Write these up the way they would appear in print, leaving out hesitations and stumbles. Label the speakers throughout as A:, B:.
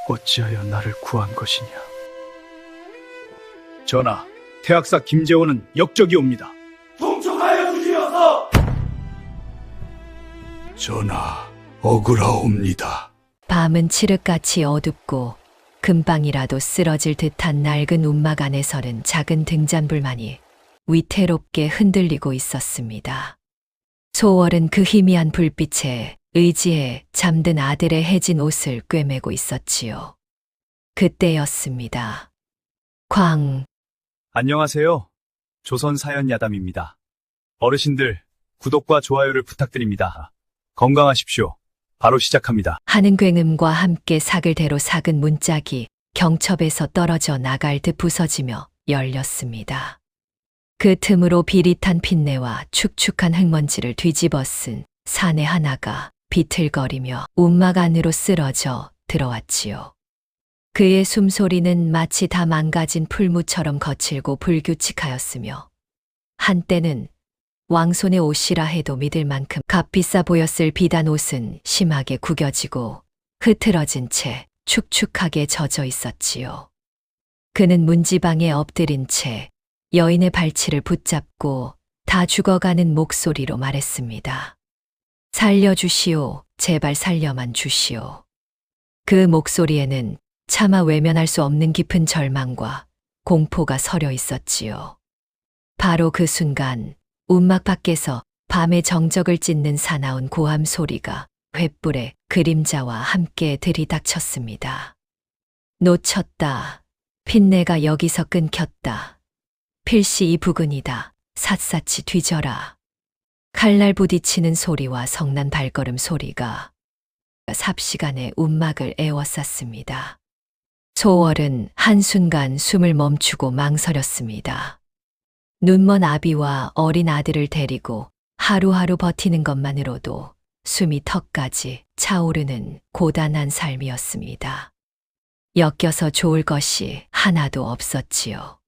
A: 어찌하여 나를 구한 것이냐? 전하, 태학사 김재원은 역적이옵니다.
B: 동촉하여 주시옵소서.
C: 전하, 억울하옵니다.
D: 밤은 칠흑같이 어둡고 금방이라도 쓰러질 듯한 낡은 움막 안에서는 작은 등잔불만이 위태롭게 흔들리고 있었습니다. 소월은 그 희미한 불빛에 의지해 잠든 아들의 해진 옷을 꿰매고 있었지요. 그때였습니다.
A: 안녕하세요. 조선사연야담입니다. 어르신들, 구독과 좋아요를 부탁드립니다. 건강하십시오. 바로 시작합니다.
D: 하는 굉음과 함께 사글대로 삭은 문짝이 경첩에서 떨어져 나갈 듯 부서지며 열렸습니다. 그 틈으로 비릿한 핏내와 축축한 흙먼지를 뒤집어 쓴 사내 하나가 비틀거리며 움막 안으로 쓰러져 들어왔지요. 그의 숨소리는 마치 다 망가진 풀무처럼 거칠고 불규칙하였으며 한때는 왕손의 옷이라 해도 믿을 만큼 값비싸 보였을 비단 옷은 심하게 구겨지고 흐트러진 채 축축하게 젖어 있었지요. 그는 문지방에 엎드린 채 여인의 발치를 붙잡고 다 죽어가는 목소리로 말했습니다. 살려주시오. 제발 살려만 주시오. 그 목소리에는 차마 외면할 수 없는 깊은 절망과 공포가 서려 있었지요. 바로 그 순간 움막 밖에서 밤의 정적을 찢는 사나운 고함 소리가 횃불의 그림자와 함께 들이닥쳤습니다. 놓쳤다. 핏내가 여기서 끊겼다. 필시 이 부근이다. 샅샅이 뒤져라. 칼날 부딪히는 소리와 성난 발걸음 소리가 삽시간에 움막을 에워쌌습니다. 소월은 한순간 숨을 멈추고 망설였습니다. 눈먼 아비와 어린 아들을 데리고 하루하루 버티는 것만으로도 숨이 턱까지 차오르는 고단한 삶이었습니다. 엮여서 좋을 것이 하나도 없었지요.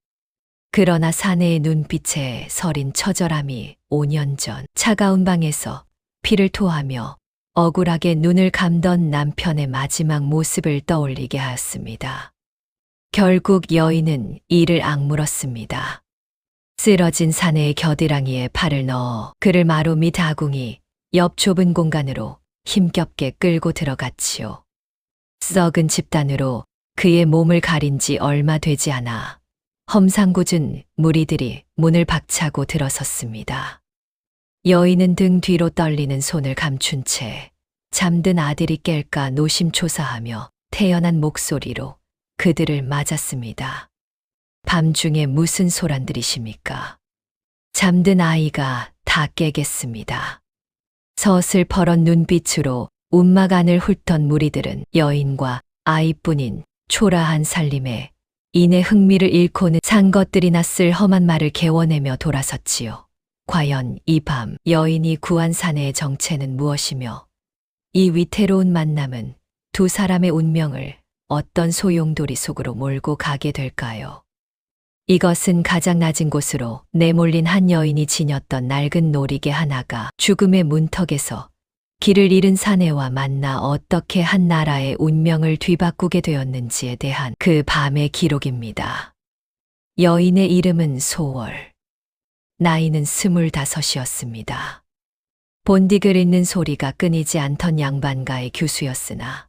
D: 그러나 사내의 눈빛에 서린 처절함이 5년 전 차가운 방에서 피를 토하며 억울하게 눈을 감던 남편의 마지막 모습을 떠올리게 하였습니다. 결국 여인은 이를 악물었습니다. 쓰러진 사내의 겨드랑이에 팔을 넣어 그를 마루 밑 아궁이 옆 좁은 공간으로 힘겹게 끌고 들어갔지요. 썩은 집단으로 그의 몸을 가린 지 얼마 되지 않아 험상궂은 무리들이 문을 박차고 들어섰습니다. 여인은 등 뒤로 떨리는 손을 감춘 채 잠든 아들이 깰까 노심초사하며 태연한 목소리로 그들을 맞았습니다. 밤중에 무슨 소란들이십니까? 잠든 아이가 다 깨겠습니다. 서슬퍼런 눈빛으로 움막 안을 훑던 무리들은 여인과 아이뿐인 초라한 살림에 이내 흥미를 잃고는 산 것들이나 쓸 험한 말을 개워내며 돌아섰지요. 과연 이 밤 여인이 구한 사내의 정체는 무엇이며 이 위태로운 만남은 두 사람의 운명을 어떤 소용돌이 속으로 몰고 가게 될까요? 이것은 가장 낮은 곳으로 내몰린 한 여인이 지녔던 낡은 놀이개 하나가 죽음의 문턱에서 길을 잃은 사내와 만나 어떻게 한 나라의 운명을 뒤바꾸게 되었는지에 대한 그 밤의 기록입니다. 여인의 이름은 소월. 나이는 25이었습니다. 본딕을 읽는 소리가 끊이지 않던 양반가의 교수였으나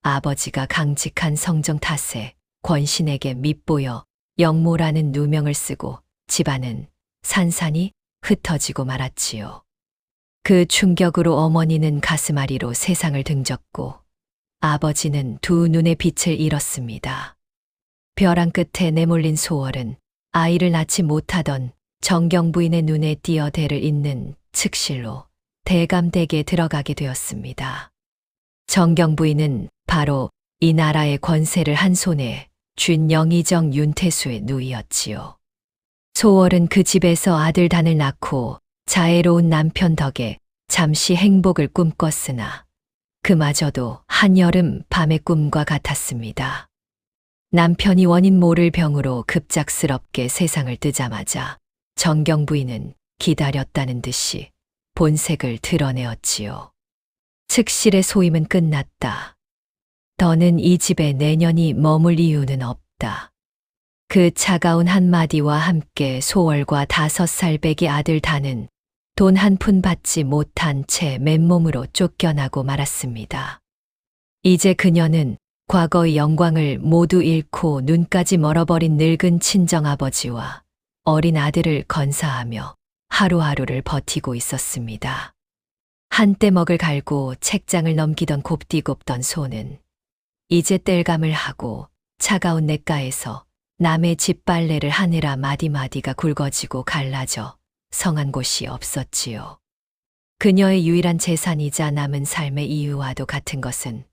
D: 아버지가 강직한 성정 탓에 권신에게 밉보여 영모라는 누명을 쓰고 집안은 산산이 흩어지고 말았지요. 그 충격으로 어머니는 가슴앓이로 세상을 등졌고 아버지는 두 눈의 빛을 잃었습니다. 벼랑 끝에 내몰린 소월은 아이를 낳지 못하던 정경 부인의 눈에 띄어 대를 잇는 측실로 대감댁에 들어가게 되었습니다. 정경 부인은 바로 이 나라의 권세를 한 손에 쥔 영의정 윤태수의 누이였지요. 소월은 그 집에서 아들 단을 낳고 자애로운 남편 덕에 잠시 행복을 꿈꿨으나 그마저도 한여름 밤의 꿈과 같았습니다. 남편이 원인 모를 병으로 급작스럽게 세상을 뜨자마자 정경 부인은 기다렸다는 듯이 본색을 드러내었지요. 측실의 소임은 끝났다. 더는 이 집에 내년이 머물 이유는 없다. 그 차가운 한마디와 함께 소월과 5살 배기 아들 다는 돈 한 푼 받지 못한 채 맨몸으로 쫓겨나고 말았습니다. 이제 그녀는 과거의 영광을 모두 잃고 눈까지 멀어버린 늙은 친정아버지와 어린 아들을 건사하며 하루하루를 버티고 있었습니다. 한때 먹을 갈고 책장을 넘기던 곱디곱던 손은 이제 땔감을 하고 차가운 냇가에서 남의 집 빨래를 하느라 마디마디가 굵어지고 갈라져 성한 곳이 없었지요. 그녀의 유일한 재산이자 남은 삶의 이유와도 같은 것은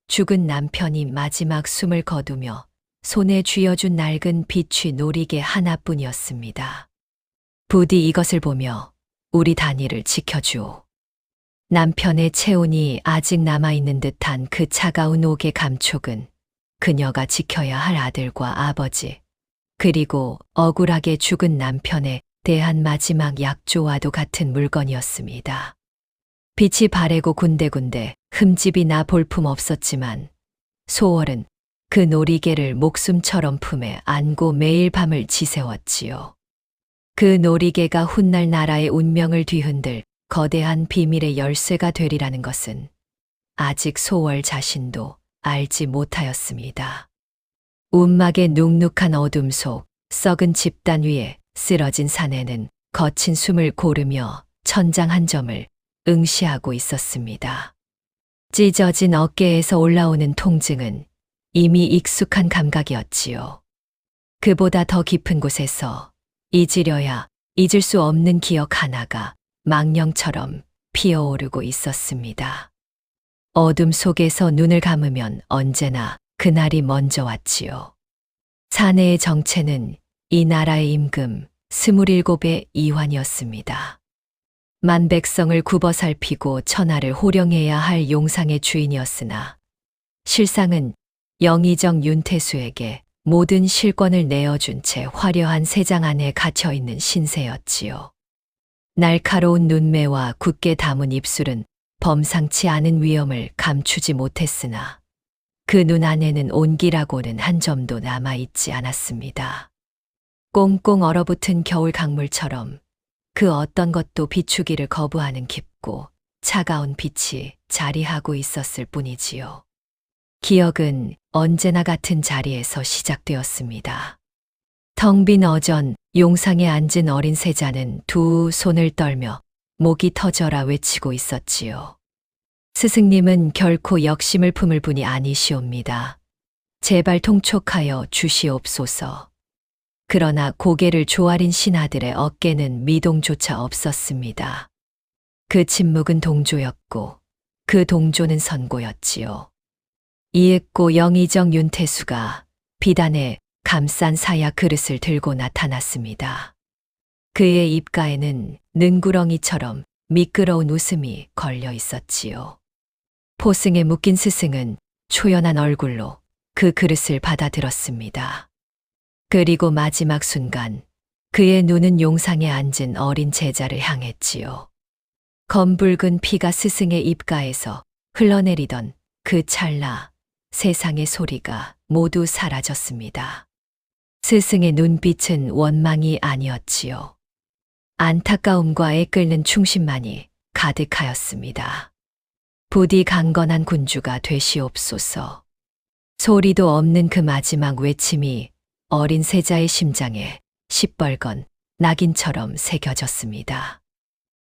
D: 죽은 남편이 마지막 숨을 거두며 손에 쥐어준 낡은 비취 놀이개 하나뿐이었습니다. 부디 이것을 보며 우리 단이를 지켜주오. 남편의 체온이 아직 남아있는 듯한 그 차가운 옥의 감촉은 그녀가 지켜야 할 아들과 아버지, 그리고 억울하게 죽은 남편에 대한 마지막 약조와도 같은 물건이었습니다. 빛이 바래고 군데군데 흠집이 나 볼품 없었지만 소월은 그 놀이개를 목숨처럼 품에 안고 매일 밤을 지새웠지요. 그 놀이개가 훗날 나라의 운명을 뒤흔들 거대한 비밀의 열쇠가 되리라는 것은 아직 소월 자신도 알지 못하였습니다. 움막의 눅눅한 어둠 속 썩은 집단 위에 쓰러진 사내는 거친 숨을 고르며 천장 한 점을 응시하고 있었습니다. 찢어진 어깨에서 올라오는 통증은 이미 익숙한 감각이었지요. 그보다 더 깊은 곳에서 잊으려야 잊을 수 없는 기억 하나가 망령처럼 피어오르고 있었습니다. 어둠 속에서 눈을 감으면 언제나 그날이 먼저 왔지요. 사내의 정체는 이 나라의 임금 27의 이환이었습니다. 만백성을 굽어 살피고 천하를 호령해야 할 용상의 주인이었으나 실상은 영의정 윤태수에게 모든 실권을 내어준 채 화려한 세장 안에 갇혀있는 신세였지요. 날카로운 눈매와 굳게 담은 입술은 범상치 않은 위험을 감추지 못했으나 그 눈 안에는 온기라고는 한 점도 남아있지 않았습니다. 꽁꽁 얼어붙은 겨울 강물처럼 그 어떤 것도 비추기를 거부하는 깊고 차가운 빛이 자리하고 있었을 뿐이지요. 기억은 언제나 같은 자리에서 시작되었습니다. 텅 빈 어전 용상에 앉은 어린 세자는 두 손을 떨며 목이 터져라 외치고 있었지요. 스승님은 결코 역심을 품을 분이 아니시옵니다. 제발 통촉하여 주시옵소서. 그러나 고개를 조아린 신하들의 어깨는 미동조차 없었습니다. 그 침묵은 동조였고 그 동조는 선고였지요. 이윽고 영의정 윤태수가 비단에 감싼 사야 그릇을 들고 나타났습니다. 그의 입가에는 능구렁이처럼 미끄러운 웃음이 걸려 있었지요. 포승에 묶인 스승은 초연한 얼굴로 그 그릇을 받아들었습니다. 그리고 마지막 순간 그의 눈은 용상에 앉은 어린 제자를 향했지요. 검붉은 피가 스승의 입가에서 흘러내리던 그 찰나 세상의 소리가 모두 사라졌습니다. 스승의 눈빛은 원망이 아니었지요. 안타까움과 애끓는 충심만이 가득하였습니다. 부디 강건한 군주가 되시옵소서. 소리도 없는 그 마지막 외침이 어린 세자의 심장에 시뻘건 낙인처럼 새겨졌습니다.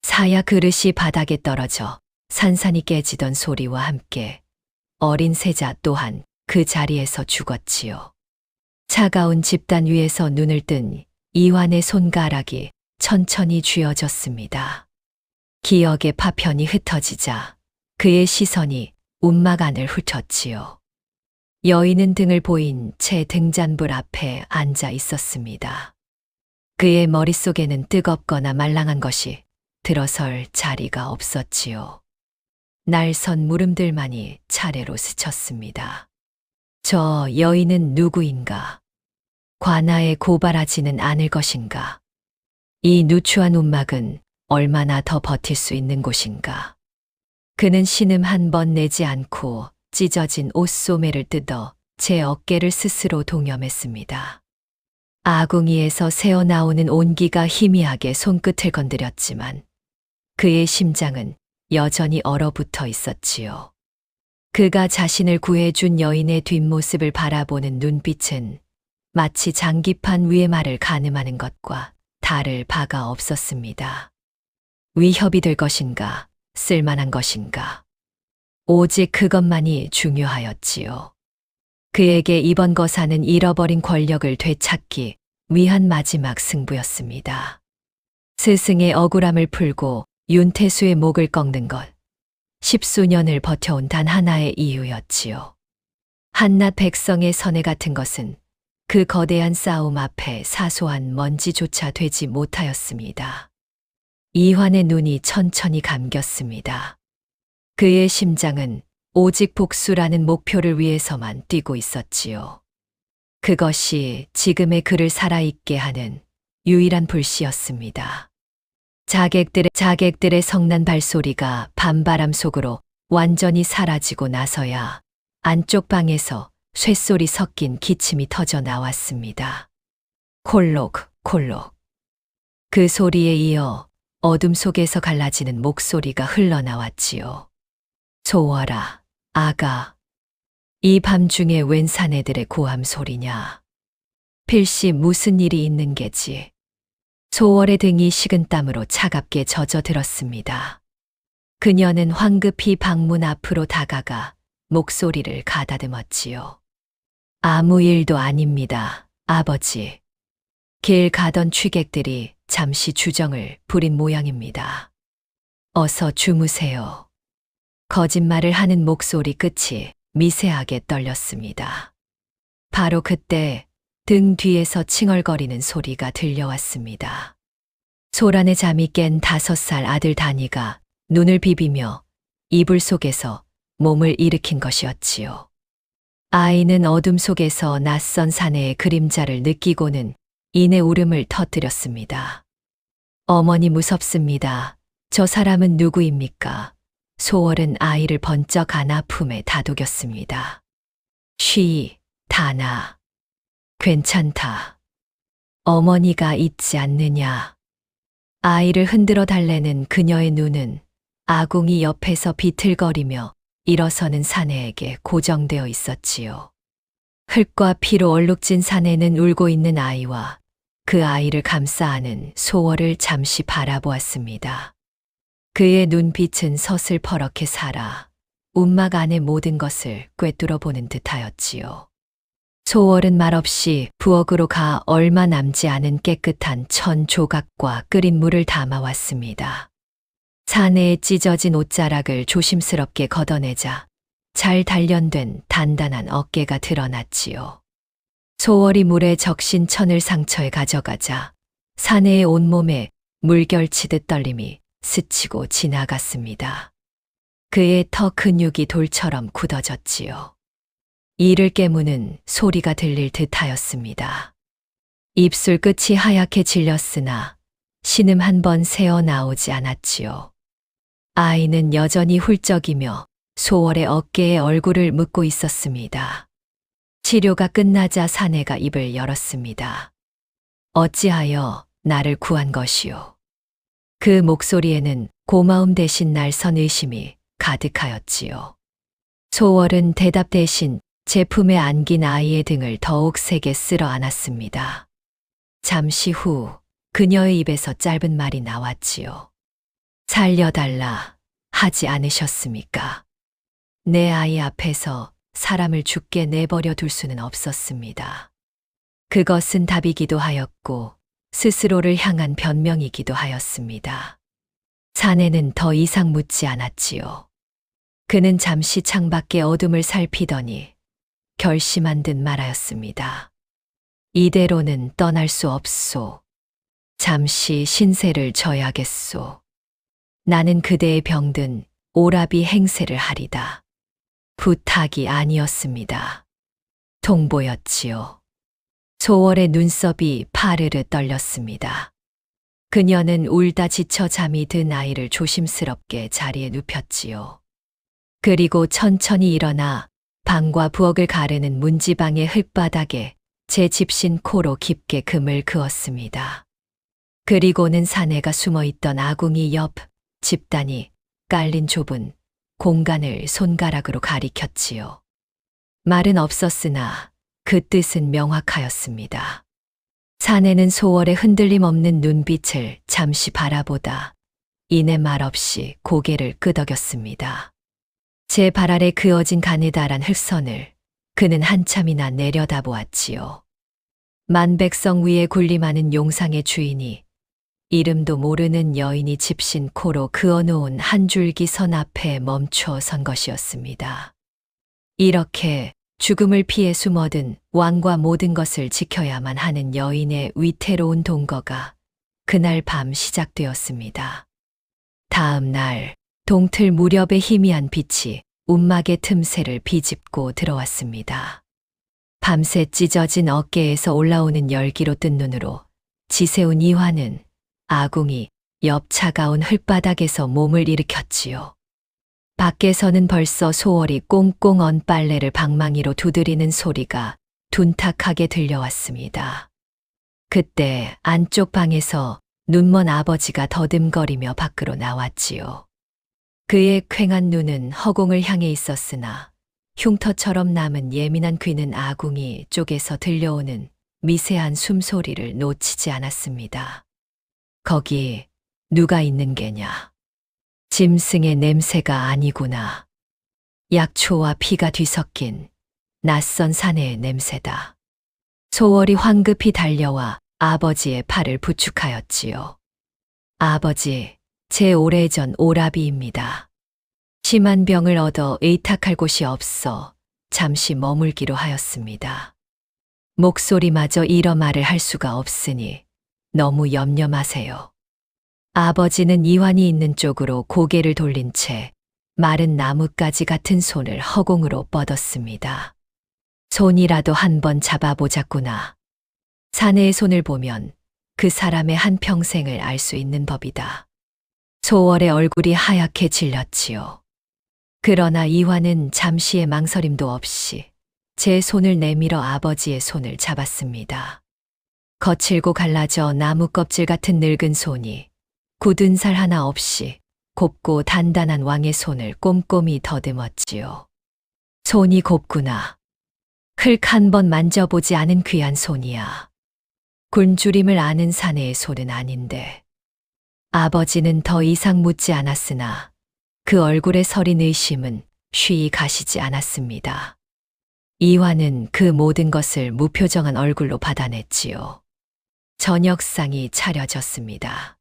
D: 사야 그릇이 바닥에 떨어져 산산이 깨지던 소리와 함께 어린 세자 또한 그 자리에서 죽었지요. 차가운 집단 위에서 눈을 뜬 이환의 손가락이 천천히 쥐어졌습니다. 기억의 파편이 흩어지자 그의 시선이 움막 안을 훑었지요. 여인은 등을 보인 채 등잔불 앞에 앉아 있었습니다. 그의 머릿속에는 뜨겁거나 말랑한 것이 들어설 자리가 없었지요. 날선 물음들만이 차례로 스쳤습니다. 저 여인은 누구인가? 관아에 고발하지는 않을 것인가? 이 누추한 움막은 얼마나 더 버틸 수 있는 곳인가? 그는 신음 한 번 내지 않고 찢어진 옷소매를 뜯어 제 어깨를 스스로 동염했습니다. 아궁이에서 새어나오는 온기가 희미하게 손끝을 건드렸지만 그의 심장은 여전히 얼어붙어 있었지요. 그가 자신을 구해준 여인의 뒷모습을 바라보는 눈빛은 마치 장기판 위의 말을 가늠하는 것과 다를 바가 없었습니다. 위협이 될 것인가, 쓸만한 것인가. 오직 그것만이 중요하였지요. 그에게 이번 거사는 잃어버린 권력을 되찾기 위한 마지막 승부였습니다. 스승의 억울함을 풀고 윤태수의 목을 꺾는 것. 10수년을 버텨온 단 하나의 이유였지요. 한낱 백성의 선해 같은 것은 그 거대한 싸움 앞에 사소한 먼지조차 되지 못하였습니다. 이환의 눈이 천천히 감겼습니다. 그의 심장은 오직 복수라는 목표를 위해서만 뛰고 있었지요. 그것이 지금의 그를 살아있게 하는 유일한 불씨였습니다. 자객들의 성난 발소리가 밤바람 속으로 완전히 사라지고 나서야 안쪽 방에서 쇳소리 섞인 기침이 터져 나왔습니다. 콜록, 콜록. 그 소리에 이어 어둠 속에서 갈라지는 목소리가 흘러나왔지요. 소월아, 아가. 이 밤중에 웬 사내들의 고함 소리냐. 필시 무슨 일이 있는 게지. 소월의 등이 식은땀으로 차갑게 젖어들었습니다. 그녀는 황급히 방문 앞으로 다가가 목소리를 가다듬었지요. 아무 일도 아닙니다, 아버지. 길 가던 취객들이 잠시 주정을 부린 모양입니다. 어서 주무세요. 거짓말을 하는 목소리 끝이 미세하게 떨렸습니다. 바로 그때 등 뒤에서 칭얼거리는 소리가 들려왔습니다. 소란의 잠이 깬 5살 아들 다니가 눈을 비비며 이불 속에서 몸을 일으킨 것이었지요. 아이는 어둠 속에서 낯선 사내의 그림자를 느끼고는 이내 울음을 터뜨렸습니다. 어머니 무섭습니다. 저 사람은 누구입니까? 소월은 아이를 번쩍 안아 품에 다독였습니다. 쉬, 다나. 괜찮다. 어머니가 있지 않느냐. 아이를 흔들어 달래는 그녀의 눈은 아궁이 옆에서 비틀거리며 일어서는 사내에게 고정되어 있었지요. 흙과 피로 얼룩진 사내는 울고 있는 아이와 그 아이를 감싸 안은 소월을 잠시 바라보았습니다. 그의 눈빛은 서슬퍼렇게 살아 움막 안의 모든 것을 꿰뚫어 보는 듯하였지요. 소월은 말없이 부엌으로 가 얼마 남지 않은 깨끗한 천 조각과 끓인 물을 담아왔습니다. 사내에 찢어진 옷자락을 조심스럽게 걷어내자 잘 단련된 단단한 어깨가 드러났지요. 소월이 물에 적신 천을 상처에 가져가자 사내의 온몸에 물결치듯 떨림이 스치고 지나갔습니다. 그의 터 근육이 돌처럼 굳어졌지요. 이를 깨무는 소리가 들릴 듯하였습니다. 입술 끝이 하얗게 질렸으나 신음 한 번 새어 나오지 않았지요. 아이는 여전히 훌쩍이며 소월의 어깨에 얼굴을 묻고 있었습니다. 치료가 끝나자 사내가 입을 열었습니다. 어찌하여 나를 구한 것이오. 그 목소리에는 고마움 대신 날선 의심이 가득하였지요. 소월은 대답 대신 제품에 안긴 아이의 등을 더욱 세게 쓸어 안았습니다. 잠시 후 그녀의 입에서 짧은 말이 나왔지요. 살려달라 하지 않으셨습니까? 내 아이 앞에서 사람을 죽게 내버려 둘 수는 없었습니다. 그것은 답이기도 하였고 스스로를 향한 변명이기도 하였습니다. 사내는 더 이상 묻지 않았지요. 그는 잠시 창밖의 어둠을 살피더니 결심한 듯 말하였습니다. 이대로는 떠날 수 없소. 잠시 신세를 져야겠소. 나는 그대의 병든 오라비 행세를 하리다. 부탁이 아니었습니다. 통보였지요. 소월의 눈썹이 파르르 떨렸습니다. 그녀는 울다 지쳐 잠이 든 아이를 조심스럽게 자리에 눕혔지요. 그리고 천천히 일어나 방과 부엌을 가르는 문지방의 흙바닥에 제 집신 코로 깊게 금을 그었습니다. 그리고는 사내가 숨어있던 아궁이 옆 집단이 깔린 좁은 공간을 손가락으로 가리켰지요. 말은 없었으나 그 뜻은 명확하였습니다. 사내는 소월의 흔들림 없는 눈빛을 잠시 바라보다 이내 말없이 고개를 끄덕였습니다. 제 발 아래 그어진 가느다란 흙선을 그는 한참이나 내려다보았지요. 만백성 위에 군림하는 용상의 주인이 이름도 모르는 여인이 집신 코로 그어놓은 한 줄기 선 앞에 멈춰 선 것이었습니다. 이렇게 죽음을 피해 숨어든 왕과 모든 것을 지켜야만 하는 여인의 위태로운 동거가 그날 밤 시작되었습니다. 다음 날 동틀 무렵에 희미한 빛이 움막의 틈새를 비집고 들어왔습니다. 밤새 찢어진 어깨에서 올라오는 열기로 뜬 눈으로 지새운 이화는 아궁이 옆 차가운 흙바닥에서 몸을 일으켰지요. 밖에서는 벌써 소월이 꽁꽁 언 빨래를 방망이로 두드리는 소리가 둔탁하게 들려왔습니다. 그때 안쪽 방에서 눈먼 아버지가 더듬거리며 밖으로 나왔지요. 그의 퀭한 눈은 허공을 향해 있었으나 흉터처럼 남은 예민한 귀는 아궁이 쪽에서 들려오는 미세한 숨소리를 놓치지 않았습니다. 거기 누가 있는 게냐? 짐승의 냄새가 아니구나. 약초와 피가 뒤섞인 낯선 사내의 냄새다. 소월이 황급히 달려와 아버지의 팔을 부축하였지요. 아버지, 제 오래전 오라비입니다. 심한 병을 얻어 의탁할 곳이 없어 잠시 머물기로 하였습니다. 목소리마저 이러 말을 할 수가 없으니 너무 염려 마세요. 아버지는 이환이 있는 쪽으로 고개를 돌린 채 마른 나뭇가지 같은 손을 허공으로 뻗었습니다. 손이라도 한번 잡아보자꾸나. 사내의 손을 보면 그 사람의 한평생을 알 수 있는 법이다. 소월의 얼굴이 하얗게 질렸지요. 그러나 이환은 잠시의 망설임도 없이 제 손을 내밀어 아버지의 손을 잡았습니다. 거칠고 갈라져 나무 껍질 같은 늙은 손이 굳은 살 하나 없이 곱고 단단한 왕의 손을 꼼꼼히 더듬었지요. 손이 곱구나. 흙 한 번 만져보지 않은 귀한 손이야. 굶주림을 아는 사내의 손은 아닌데. 아버지는 더 이상 묻지 않았으나 그 얼굴에 서린 의심은 쉬이 가시지 않았습니다. 이화는 그 모든 것을 무표정한 얼굴로 받아냈지요. 저녁상이 차려졌습니다.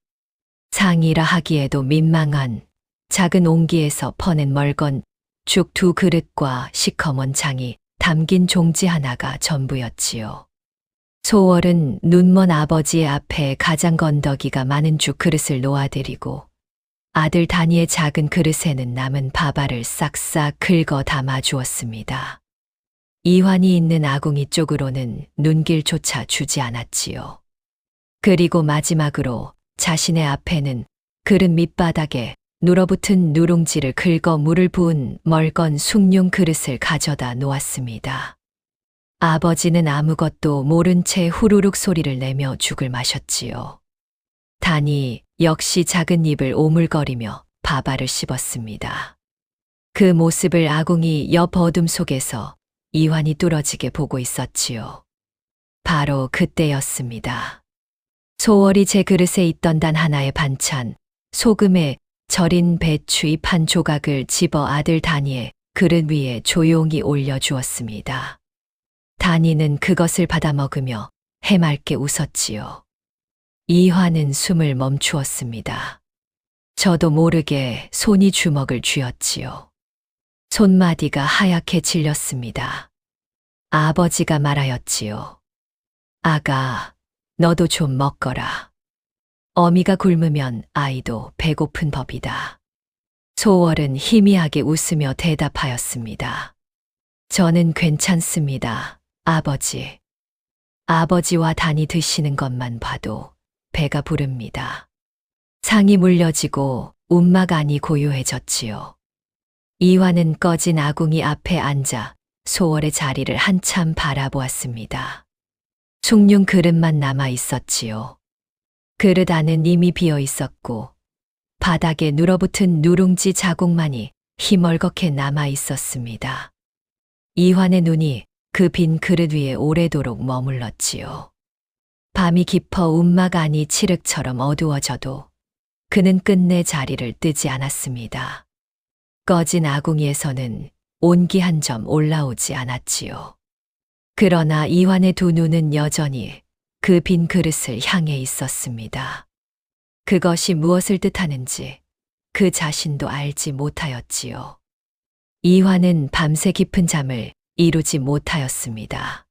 D: 상이라 하기에도 민망한 작은 옹기에서 퍼낸 멀건 죽 2그릇과 시커먼 장이 담긴 종지 하나가 전부였지요. 소월은 눈먼 아버지의 앞에 가장 건더기가 많은 죽 그릇을 놓아드리고 아들 다니의 작은 그릇에는 남은 밥알을 싹싹 긁어 담아 주었습니다. 이환이 있는 아궁이 쪽으로는 눈길조차 주지 않았지요. 그리고 마지막으로 자신의 앞에는 그릇 밑바닥에 눌어붙은 누룽지를 긁어 물을 부은 멀건 숭늉 그릇을 가져다 놓았습니다. 아버지는 아무것도 모른 채 후루룩 소리를 내며 죽을 마셨지요. 단이 역시 작은 입을 오물거리며 밥알을 씹었습니다. 그 모습을 아궁이 옆 어둠 속에서 이환이 뚫어지게 보고 있었지요. 바로 그때였습니다. 소월이 제 그릇에 있던 단 하나의 반찬, 소금에 절인 배추잎 한 조각을 집어 아들 다니의 그릇 위에 조용히 올려주었습니다. 다니는 그것을 받아 먹으며 해맑게 웃었지요. 이화는 숨을 멈추었습니다. 저도 모르게 손이 주먹을 쥐었지요. 손마디가 하얗게 질렸습니다. 아버지가 말하였지요. 아가, 너도 좀 먹거라. 어미가 굶으면 아이도 배고픈 법이다. 소월은 희미하게 웃으며 대답하였습니다. 저는 괜찮습니다, 아버지. 아버지와 단이 드시는 것만 봐도 배가 부릅니다. 상이 물려지고 움막 안이 고요해졌지요. 이화는 꺼진 아궁이 앞에 앉아 소월의 자리를 한참 바라보았습니다. 숭늉 그릇만 남아 있었지요. 그릇 안은 이미 비어 있었고 바닥에 눌어붙은 누룽지 자국만이 희멀겋게 남아 있었습니다. 이환의 눈이 그 빈 그릇 위에 오래도록 머물렀지요. 밤이 깊어 움막 안이 칠흑처럼 어두워져도 그는 끝내 자리를 뜨지 않았습니다. 꺼진 아궁이에서는 온기 한 점 올라오지 않았지요. 그러나 이환의 두 눈은 여전히 그 빈 그릇을 향해 있었습니다. 그것이 무엇을 뜻하는지 그 자신도 알지 못하였지요. 이환은 밤새 깊은 잠을 이루지 못하였습니다.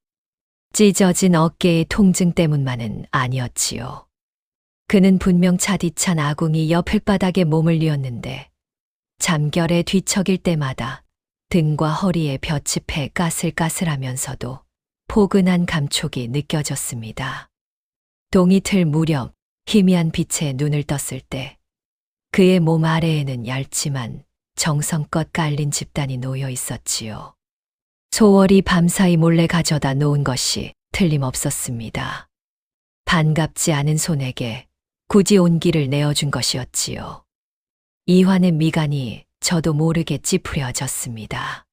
D: 찢어진 어깨의 통증 때문만은 아니었지요. 그는 분명 차디찬 아궁이 옆 흙바닥에 몸을 뉘었는데 잠결에 뒤척일 때마다 등과 허리에 볕집해 까슬까슬하면서도 포근한 감촉이 느껴졌습니다. 동이 틀 무렵 희미한 빛에 눈을 떴을 때 그의 몸 아래에는 얇지만 정성껏 깔린 집단이 놓여 있었지요. 소월이 밤사이 몰래 가져다 놓은 것이 틀림없었습니다. 반갑지 않은 손에게 굳이 온기를 내어준 것이었지요. 이환의 미간이 저도 모르게 찌푸려졌습니다.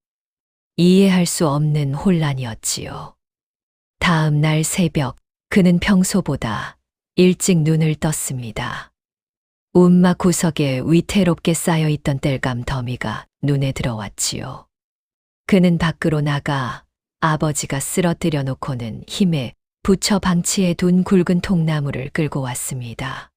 D: 이해할 수 없는 혼란이었지요. 다음 날 새벽 그는 평소보다 일찍 눈을 떴습니다. 움막 구석에 위태롭게 쌓여있던 땔감 더미가 눈에 들어왔지요. 그는 밖으로 나가 아버지가 쓰러뜨려 놓고는 힘에 붙여 방치해 둔 굵은 통나무를 끌고 왔습니다.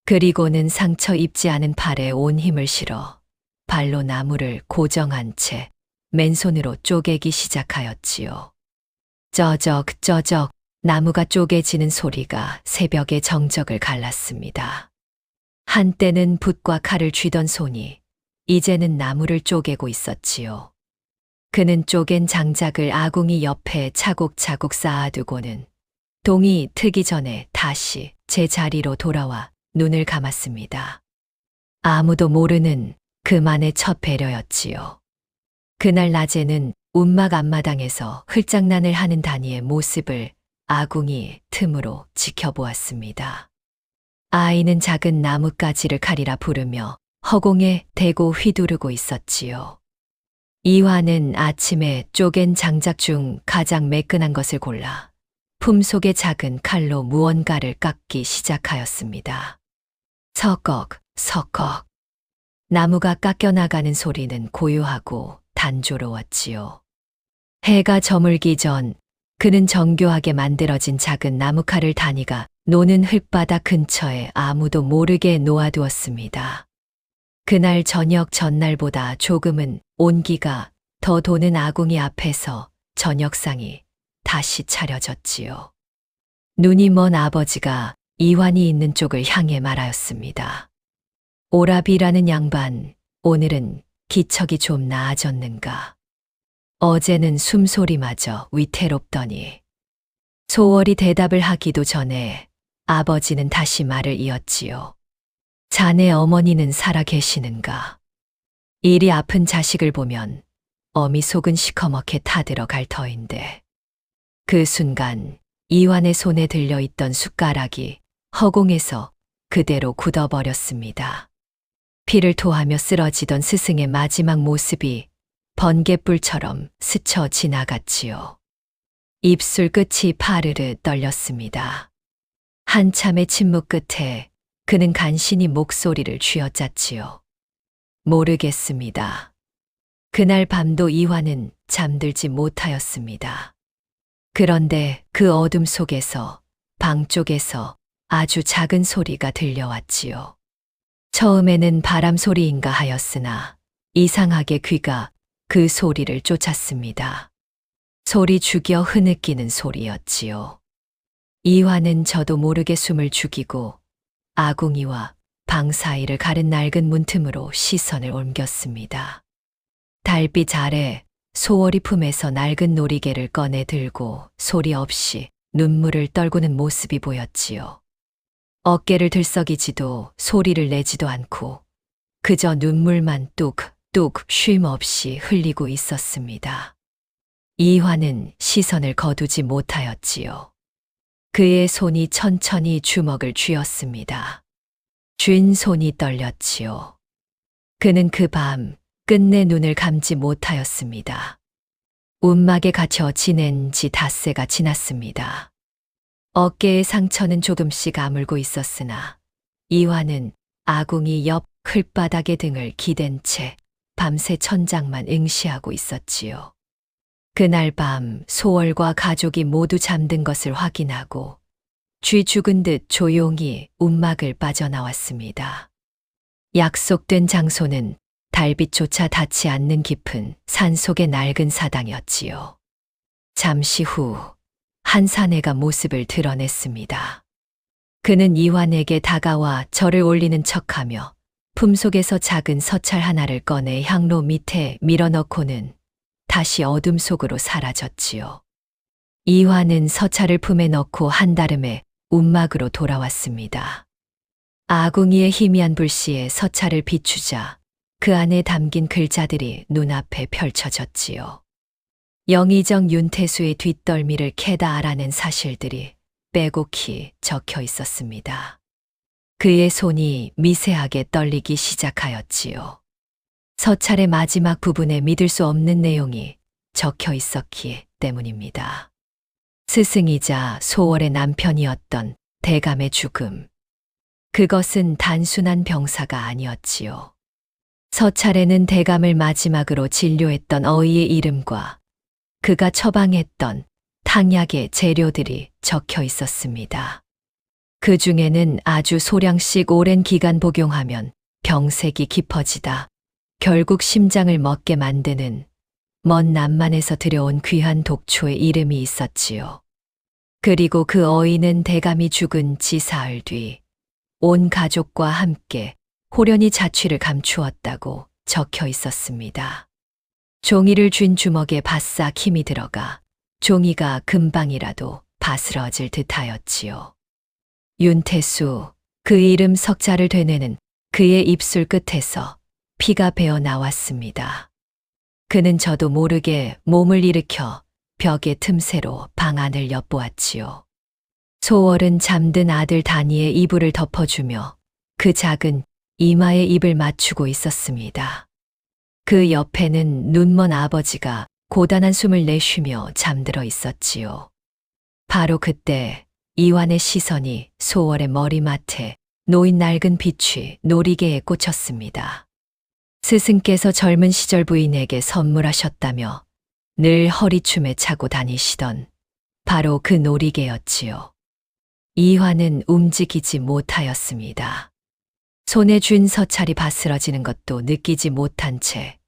D: 그리고는 상처 입지 않은 팔에 온 힘을 실어 발로 나무를 고정한 채 맨손으로 쪼개기 시작하였지요. 쩌적 나무가 쪼개지는 소리가 새벽의 정적을 갈랐습니다. 한때는 붓과 칼을 쥐던 손이 이제는 나무를 쪼개고 있었지요. 그는 쪼갠 장작을 아궁이 옆에 차곡차곡 쌓아두고는 동이 트기 전에 다시 제자리로 돌아와 눈을 감았습니다. 아무도 모르는 그만의 첫 배려였지요. 그날 낮에는 움막 앞마당에서 흙장난을 하는 다니의 모습을 아궁이 틈으로 지켜보았습니다. 아이는 작은 나뭇가지를 칼이라 부르며 허공에 대고 휘두르고 있었지요. 이화는 아침에 쪼갠 장작 중 가장 매끈한 것을 골라 품속의 작은 칼로 무언가를 깎기 시작하였습니다. 서걱. 나무가 깎여나가는 소리는 고요하고 단조로웠지요. 해가 저물기 전 그는 정교하게 만들어진 작은 나무칼을 다니가 노는 흙바닥 근처에 아무도 모르게 놓아두었습니다. 그날 저녁 전날보다 조금은 온기가 더 도는 아궁이 앞에서 저녁상이 다시 차려졌지요. 눈이 먼 아버지가 이환이 있는 쪽을 향해 말하였습니다. 오라비라는 양반, 오늘은 기척이 좀 나아졌는가? 어제는 숨소리마저 위태롭더니. 소월이 대답을 하기도 전에 아버지는 다시 말을 이었지요. 자네 어머니는 살아 계시는가? 일이 아픈 자식을 보면 어미 속은 시커멓게 타들어갈 터인데. 그 순간 이환의 손에 들려있던 숟가락이 허공에서 그대로 굳어버렸습니다. 피를 토하며 쓰러지던 스승의 마지막 모습이 번갯불처럼 스쳐 지나갔지요. 입술 끝이 파르르 떨렸습니다. 한참의 침묵 끝에 그는 간신히 목소리를 쥐어짰지요. 모르겠습니다. 그날 밤도 이환은 잠들지 못하였습니다. 그런데 그 어둠 속에서 방 쪽에서 아주 작은 소리가 들려왔지요. 처음에는 바람 소리인가 하였으나 이상하게 귀가 그 소리를 쫓았습니다. 소리 죽여 흐느끼는 소리였지요. 이환은 저도 모르게 숨을 죽이고 아궁이와 방 사이를 가른 낡은 문틈으로 시선을 옮겼습니다. 달빛 아래 소월이 품에서 낡은 놀이개를 꺼내 들고 소리 없이 눈물을 떨구는 모습이 보였지요. 어깨를 들썩이지도 소리를 내지도 않고 그저 눈물만 뚝 뚝뚝 쉼 없이 흘리고 있었습니다. 이화는 시선을 거두지 못하였지요. 그의 손이 천천히 주먹을 쥐었습니다. 쥔 손이 떨렸지요. 그는 그 밤 끝내 눈을 감지 못하였습니다. 움막에 갇혀 지낸 지 닷새가 지났습니다. 어깨의 상처는 조금씩 아물고 있었으나 이화는 아궁이 옆 흘바닥에 등을 기댄 채 밤새 천장만 응시하고 있었지요. 그날 밤 소월과 가족이 모두 잠든 것을 확인하고 쥐 죽은 듯 조용히 움막을 빠져나왔습니다. 약속된 장소는 달빛조차 닿지 않는 깊은 산속의 낡은 사당이었지요. 잠시 후 한 사내가 모습을 드러냈습니다. 그는 이환에게 다가와 절을 올리는 척하며 품속에서 작은 서찰 하나를 꺼내 향로 밑에 밀어넣고는 다시 어둠 속으로 사라졌지요. 이환은 서찰을 품에 넣고 한달음에 움막으로 돌아왔습니다. 아궁이의 희미한 불씨에 서찰을 비추자 그 안에 담긴 글자들이 눈앞에 펼쳐졌지요. 영의정 윤태수의 뒷덜미를 캐다 알아낸 사실들이 빼곡히 적혀 있었습니다. 그의 손이 미세하게 떨리기 시작하였지요. 서찰의 마지막 부분에 믿을 수 없는 내용이 적혀 있었기 때문입니다. 스승이자 소월의 남편이었던 대감의 죽음. 그것은 단순한 병사가 아니었지요. 서찰에는 대감을 마지막으로 진료했던 어이의 이름과 그가 처방했던 탕약의 재료들이 적혀 있었습니다. 그 중에는 아주 소량씩 오랜 기간 복용하면 병색이 깊어지다 결국 심장을 멎게 만드는 먼 남만에서 들여온 귀한 독초의 이름이 있었지요. 그리고 그 어이는 대감이 죽은 지 사흘 뒤 온 가족과 함께 호련히 자취를 감추었다고 적혀 있었습니다. 종이를 쥔 주먹에 바싹 힘이 들어가 종이가 금방이라도 바스러질 듯하였지요. 윤태수, 그 이름 석자를 되뇌는 그의 입술 끝에서 피가 배어 나왔습니다. 그는 저도 모르게 몸을 일으켜 벽의 틈새로 방 안을 엿보았지요. 소월은 잠든 아들 다니의 이불을 덮어주며 그 작은 이마에 입을 맞추고 있었습니다. 그 옆에는 눈먼 아버지가 고단한 숨을 내쉬며 잠들어 있었지요. 바로 그때 이완의 시선이 소월의 머리맡에 놓인 낡은 빛이 놀이개에 꽂혔습니다. 스승께서 젊은 시절 부인에게 선물하셨다며 늘 허리춤에 차고 다니시던 바로 그 놀이개였지요. 이화는 움직이지 못하였습니다. 손에 쥔 서찰이 바스러지는 것도 느끼지 못한 채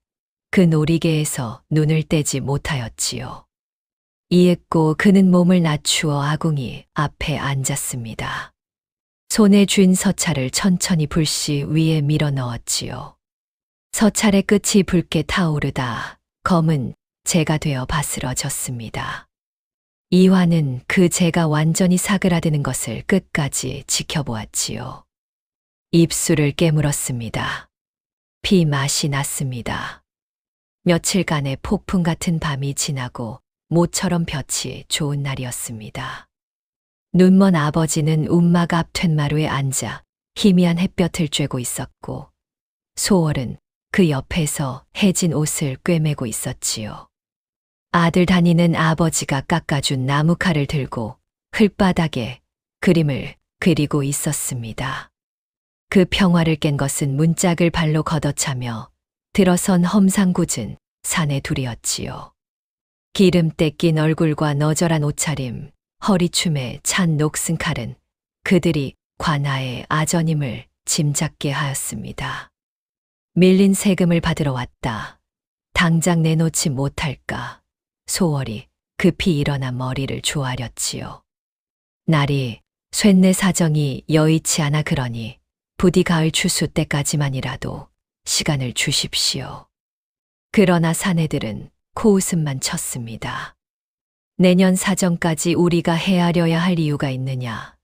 D: 그 놀이개에서 눈을 떼지 못하였지요. 이윽고 그는 몸을 낮추어 아궁이 앞에 앉았습니다. 손에 쥔 서찰을 천천히 불씨 위에 밀어 넣었지요. 서찰의 끝이 붉게 타오르다 검은 재가 되어 바스러졌습니다. 이화는 그 재가 완전히 사그라드는 것을 끝까지 지켜보았지요. 입술을 깨물었습니다. 피 맛이 났습니다. 며칠간의 폭풍 같은 밤이 지나고 모처럼 볕이 좋은 날이었습니다. 눈먼 아버지는 움막 앞 툇마루에 앉아 희미한 햇볕을 쬐고 있었고 소월은 그 옆에서 해진 옷을 꿰매고 있었지요. 아들 다니는 아버지가 깎아준 나무칼을 들고 흙바닥에 그림을 그리고 있었습니다. 그 평화를 깬 것은 문짝을 발로 걷어차며 들어선 험상궂은 사내 둘이었지요. 기름때 낀 얼굴과 너절한 옷차림, 허리춤에 찬 녹슨 칼은 그들이 관아의 아전임을 짐작게 하였습니다. 밀린 세금을 받으러 왔다. 당장 내놓지 못할까. 소월이 급히 일어나 머리를 조아렸지요. 날이 쇳내 사정이 여의치 않아 그러니 부디 가을 추수 때까지만이라도 시간을 주십시오. 그러나 사내들은 코웃음만 쳤습니다. 내년 사정까지 우리가 헤아려야 할 이유가 있느냐.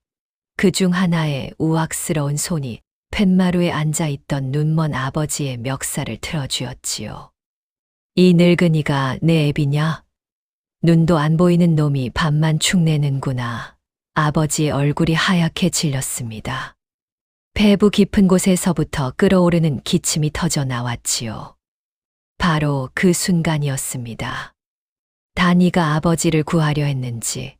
D: 그중 하나의 우악스러운 손이 팻마루에 앉아있던 눈먼 아버지의 멱살을 틀어쥐었지요. 이 늙은이가 내 애비냐? 눈도 안 보이는 놈이 밥만 축 내는구나. 아버지의 얼굴이 하얗게 질렸습니다. 배부 깊은 곳에서부터 끓어오르는 기침이 터져 나왔지요. 바로 그 순간이었습니다. 다니가 아버지를 구하려 했는지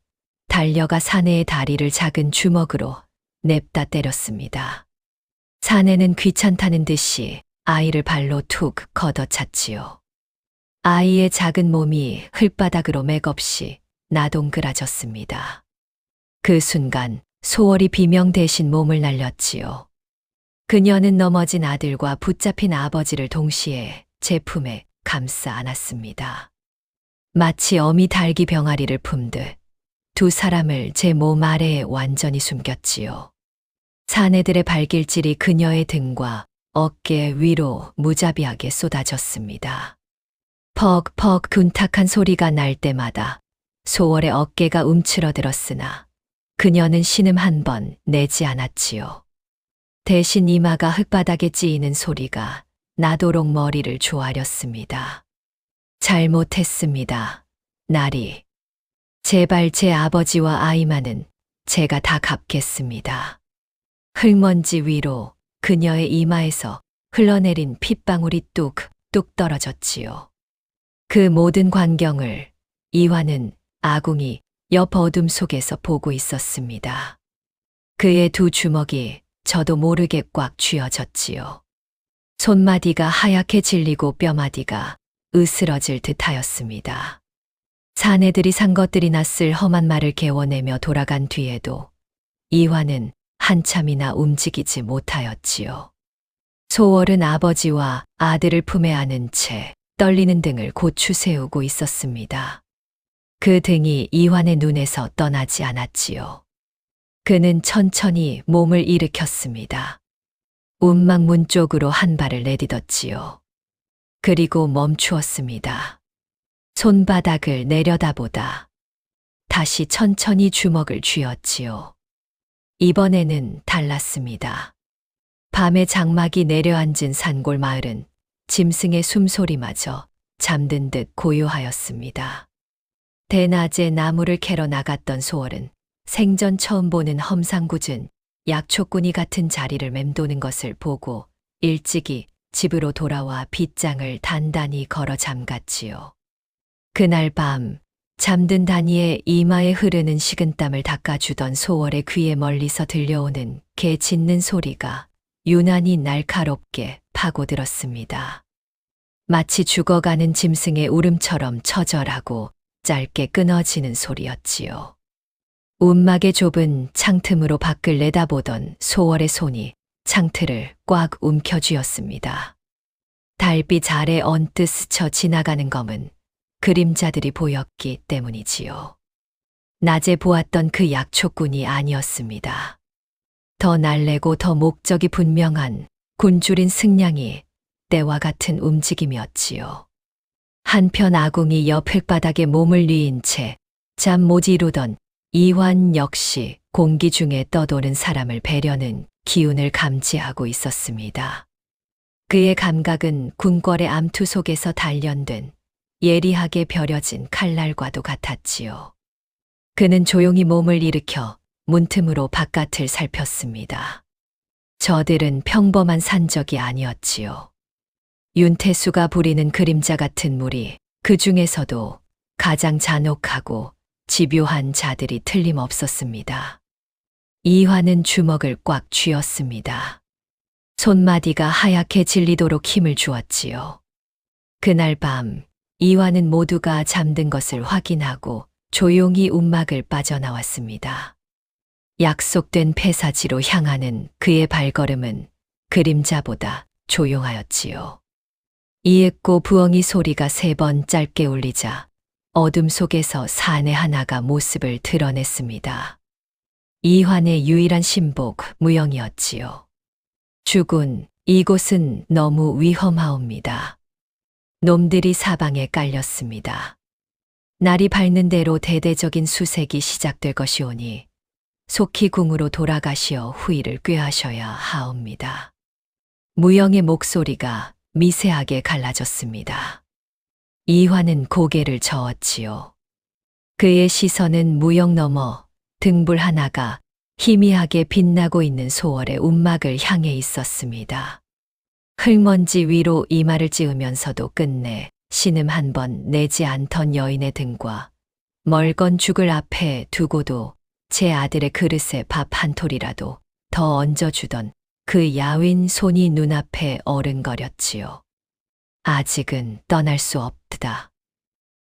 D: 달려가 사내의 다리를 작은 주먹으로 냅다 때렸습니다. 사내는 귀찮다는 듯이 아이를 발로 툭 걷어찼지요. 아이의 작은 몸이 흙바닥으로 맥없이 나동그라졌습니다. 그 순간 소월이 비명 대신 몸을 날렸지요. 그녀는 넘어진 아들과 붙잡힌 아버지를 동시에 제 품에 감싸 안았습니다. 마치 어미 닭이 병아리를 품듯 두 사람을 제 몸 아래에 완전히 숨겼지요. 사내들의 발길질이 그녀의 등과 어깨 위로 무자비하게 쏟아졌습니다. 퍽퍽 둔탁한 소리가 날 때마다 소월의 어깨가 움츠러들었으나 그녀는 신음 한 번 내지 않았지요. 대신 이마가 흙바닥에 찌이는 소리가 나도록 머리를 조아렸습니다. 잘못했습니다. 나리. 제발 제 아버지와 아이만은 제가 다 갚겠습니다. 흙먼지 위로 그녀의 이마에서 흘러내린 핏방울이 뚝뚝 떨어졌지요. 그 모든 광경을 이화는 아궁이 옆 어둠 속에서 보고 있었습니다. 그의 두 주먹이 저도 모르게 꽉 쥐어졌지요. 손마디가 하얗게 질리고 뼈마디가 으스러질 듯하였습니다. 사내들이 산 것들이나 쓸 험한 말을 개워내며 돌아간 뒤에도 이화는 한참이나 움직이지 못하였지요. 소월은 아버지와 아들을 품에 안은 채 떨리는 등을 고추 세우고 있었습니다. 그 등이 이환의 눈에서 떠나지 않았지요. 그는 천천히 몸을 일으켰습니다. 운막문 쪽으로 한 발을 내딛었지요. 그리고 멈추었습니다. 손바닥을 내려다보다 다시 천천히 주먹을 쥐었지요. 이번에는 달랐습니다. 밤에 장막이 내려앉은 산골 마을은 짐승의 숨소리마저 잠든 듯 고요하였습니다. 대낮에 나무를 캐러 나갔던 소월은 생전 처음 보는 험상궂은 약초꾼이 같은 자리를 맴도는 것을 보고 일찍이 집으로 돌아와 빗장을 단단히 걸어 잠갔지요. 그날 밤 잠든 다니의 이마에 흐르는 식은땀을 닦아주던 소월의 귀에 멀리서 들려오는 개 짖는 소리가 유난히 날카롭게 파고들었습니다. 마치 죽어가는 짐승의 울음처럼 처절하고 짧게 끊어지는 소리였지요. 움막의 좁은 창틈으로 밖을 내다보던 소월의 손이 창틀을 꽉 움켜쥐었습니다. 달빛 아래 언뜻 스쳐 지나가는 검은 그림자들이 보였기 때문이지요. 낮에 보았던 그 약초꾼이 아니었습니다. 더 날래고 더 목적이 분명한 굶주린 승냥이 때와 같은 움직임이었지요. 한편 아궁이 옆 흙바닥에 몸을 뉘인 채 잠 못 이루던 이환 역시 공기 중에 떠도는 사람을 배려는 기운을 감지하고 있었습니다. 그의 감각은 궁궐의 암투 속에서 단련된 예리하게 벼려진 칼날과도 같았지요. 그는 조용히 몸을 일으켜 문틈으로 바깥을 살폈습니다. 저들은 평범한 산적이 아니었지요. 윤태수가 부리는 그림자 같은 무리, 그 중에서도 가장 잔혹하고 집요한 자들이 틀림없었습니다. 이화는 주먹을 꽉 쥐었습니다. 손마디가 하얗게 질리도록 힘을 주었지요. 그날 밤 이화는 모두가 잠든 것을 확인하고 조용히 움막을 빠져나왔습니다. 약속된 폐사지로 향하는 그의 발걸음은 그림자보다 조용하였지요. 이윽고 부엉이 소리가 3번 짧게 울리자 어둠 속에서 사내 하나가 모습을 드러냈습니다. 이환의 유일한 신복 무영이었지요. 주군, 이곳은 너무 위험하옵니다. 놈들이 사방에 깔렸습니다. 날이 밝는 대로 대대적인 수색이 시작될 것이오니 속히 궁으로 돌아가시어 후일을 꾀하셔야 하옵니다. 무영의 목소리가 미세하게 갈라졌습니다. 이화는 고개를 저었지요. 그의 시선은 무영 너머 등불 하나가 희미하게 빛나고 있는 소월의 움막을 향해 있었습니다. 흙먼지 위로 이마를 찌으면서도 끝내 신음 한 번 내지 않던 여인의 등과 멀건 죽을 앞에 두고도 제 아들의 그릇에 밥 한 톨이라도 더 얹어주던 그 야윈 손이 눈앞에 어른거렸지요. 아직은 떠날 수 없다.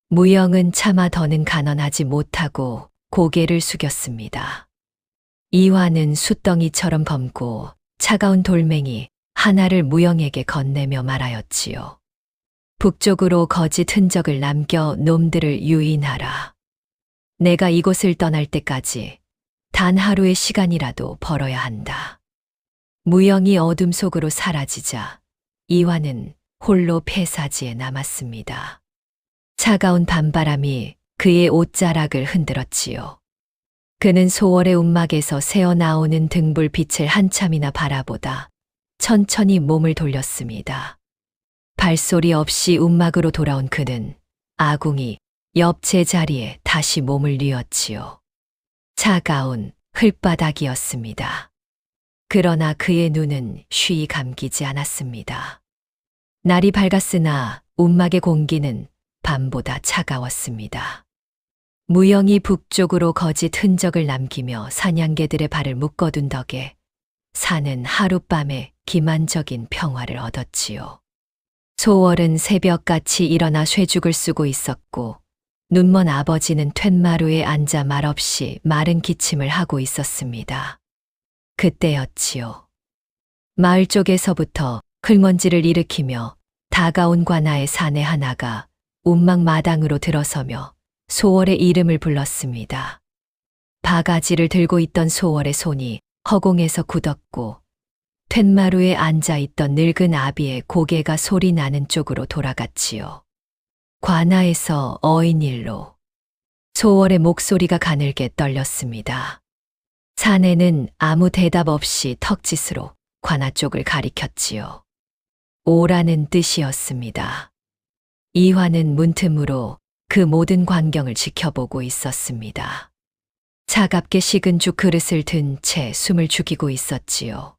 D: 무영은 차마 더는 간언하지 못하고 고개를 숙였습니다. 이화는 숫덩이처럼 검고 차가운 돌멩이 하나를 무영에게 건네며 말하였지요. 북쪽으로 거짓 흔적을 남겨 놈들을 유인하라. 내가 이곳을 떠날 때까지 단 하루의 시간이라도 벌어야 한다. 무영이 어둠 속으로 사라지자 이화는 홀로 폐사지에 남았습니다. 차가운 밤바람이 그의 옷자락을 흔들었지요. 그는 소월의 움막에서 새어나오는 등불 빛을 한참이나 바라보다 천천히 몸을 돌렸습니다. 발소리 없이 움막으로 돌아온 그는 아궁이 옆 제자리에 다시 몸을 뉘었지요. 차가운 흙바닥이었습니다. 그러나 그의 눈은 쉬이 감기지 않았습니다. 날이 밝았으나 움막의 공기는 밤보다 차가웠습니다. 무영이 북쪽으로 거짓 흔적을 남기며 사냥개들의 발을 묶어둔 덕에 산은 하룻밤에 기만적인 평화를 얻었지요. 소월은 새벽같이 일어나 쇠죽을 쓰고 있었고 눈먼 아버지는 툇마루에 앉아 말없이 마른 기침을 하고 있었습니다. 그때였지요. 마을 쪽에서부터 흙먼지를 일으키며 다가온 관아의 사내 하나가 움막 마당으로 들어서며 소월의 이름을 불렀습니다. 바가지를 들고 있던 소월의 손이 허공에서 굳었고 툇마루에 앉아있던 늙은 아비의 고개가 소리 나는 쪽으로 돌아갔지요. 관아에서 어인일로 소월의 목소리가 가늘게 떨렸습니다. 사내는 아무 대답 없이 턱짓으로 관아 쪽을 가리켰지요. 오라는 뜻이었습니다. 이화는 문틈으로 그 모든 광경을 지켜보고 있었습니다. 차갑게 식은 죽 그릇을 든 채 숨을 죽이고 있었지요.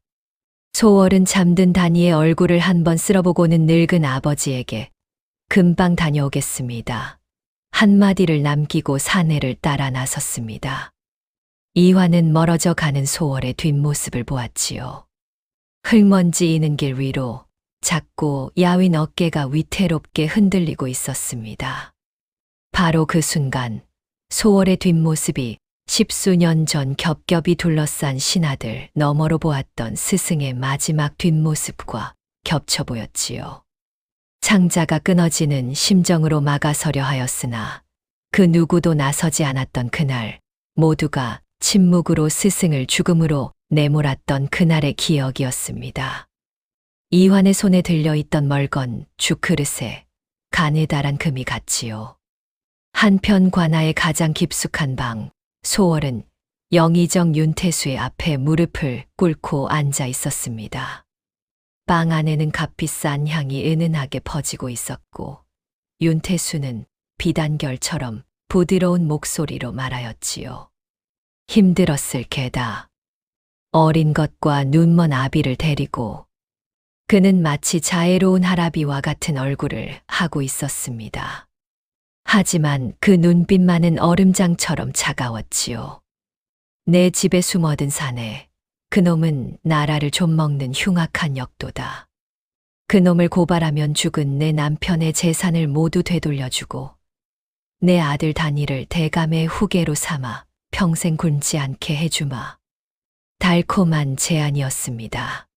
D: 소월은 잠든 다니의 얼굴을 한번 쓸어보고는 늙은 아버지에게 금방 다녀오겠습니다. 한마디를 남기고 사내를 따라 나섰습니다. 이화는 멀어져 가는 소월의 뒷모습을 보았지요. 흙먼지 이는 길 위로 작고 야윈 어깨가 위태롭게 흔들리고 있었습니다. 바로 그 순간 소월의 뒷모습이 십수년 전 겹겹이 둘러싼 신하들 너머로 보았던 스승의 마지막 뒷모습과 겹쳐 보였지요. 창자가 끊어지는 심정으로 막아서려 하였으나 그 누구도 나서지 않았던 그날 모두가 침묵으로 스승을 죽음으로 내몰았던 그날의 기억이었습니다. 이환의 손에 들려있던 멀건 죽그릇에 가느다란 금이 갔지요. 한편 관아의 가장 깊숙한 방, 소월은 영의정 윤태수의 앞에 무릎을 꿇고 앉아 있었습니다. 방 안에는 값비싼 향이 은은하게 퍼지고 있었고 윤태수는 비단결처럼 부드러운 목소리로 말하였지요. 힘들었을 게다. 어린 것과 눈먼 아비를 데리고 그는 마치 자애로운 할아비와 같은 얼굴을 하고 있었습니다. 하지만 그 눈빛만은 얼음장처럼 차가웠지요. 내 집에 숨어든 사내, 그놈은 나라를 좀먹는 흉악한 역도다. 그놈을 고발하면 죽은 내 남편의 재산을 모두 되돌려주고 내 아들 다니를 대감의 후계로 삼아 평생 굶지 않게 해주마. 달콤한 제안이었습니다.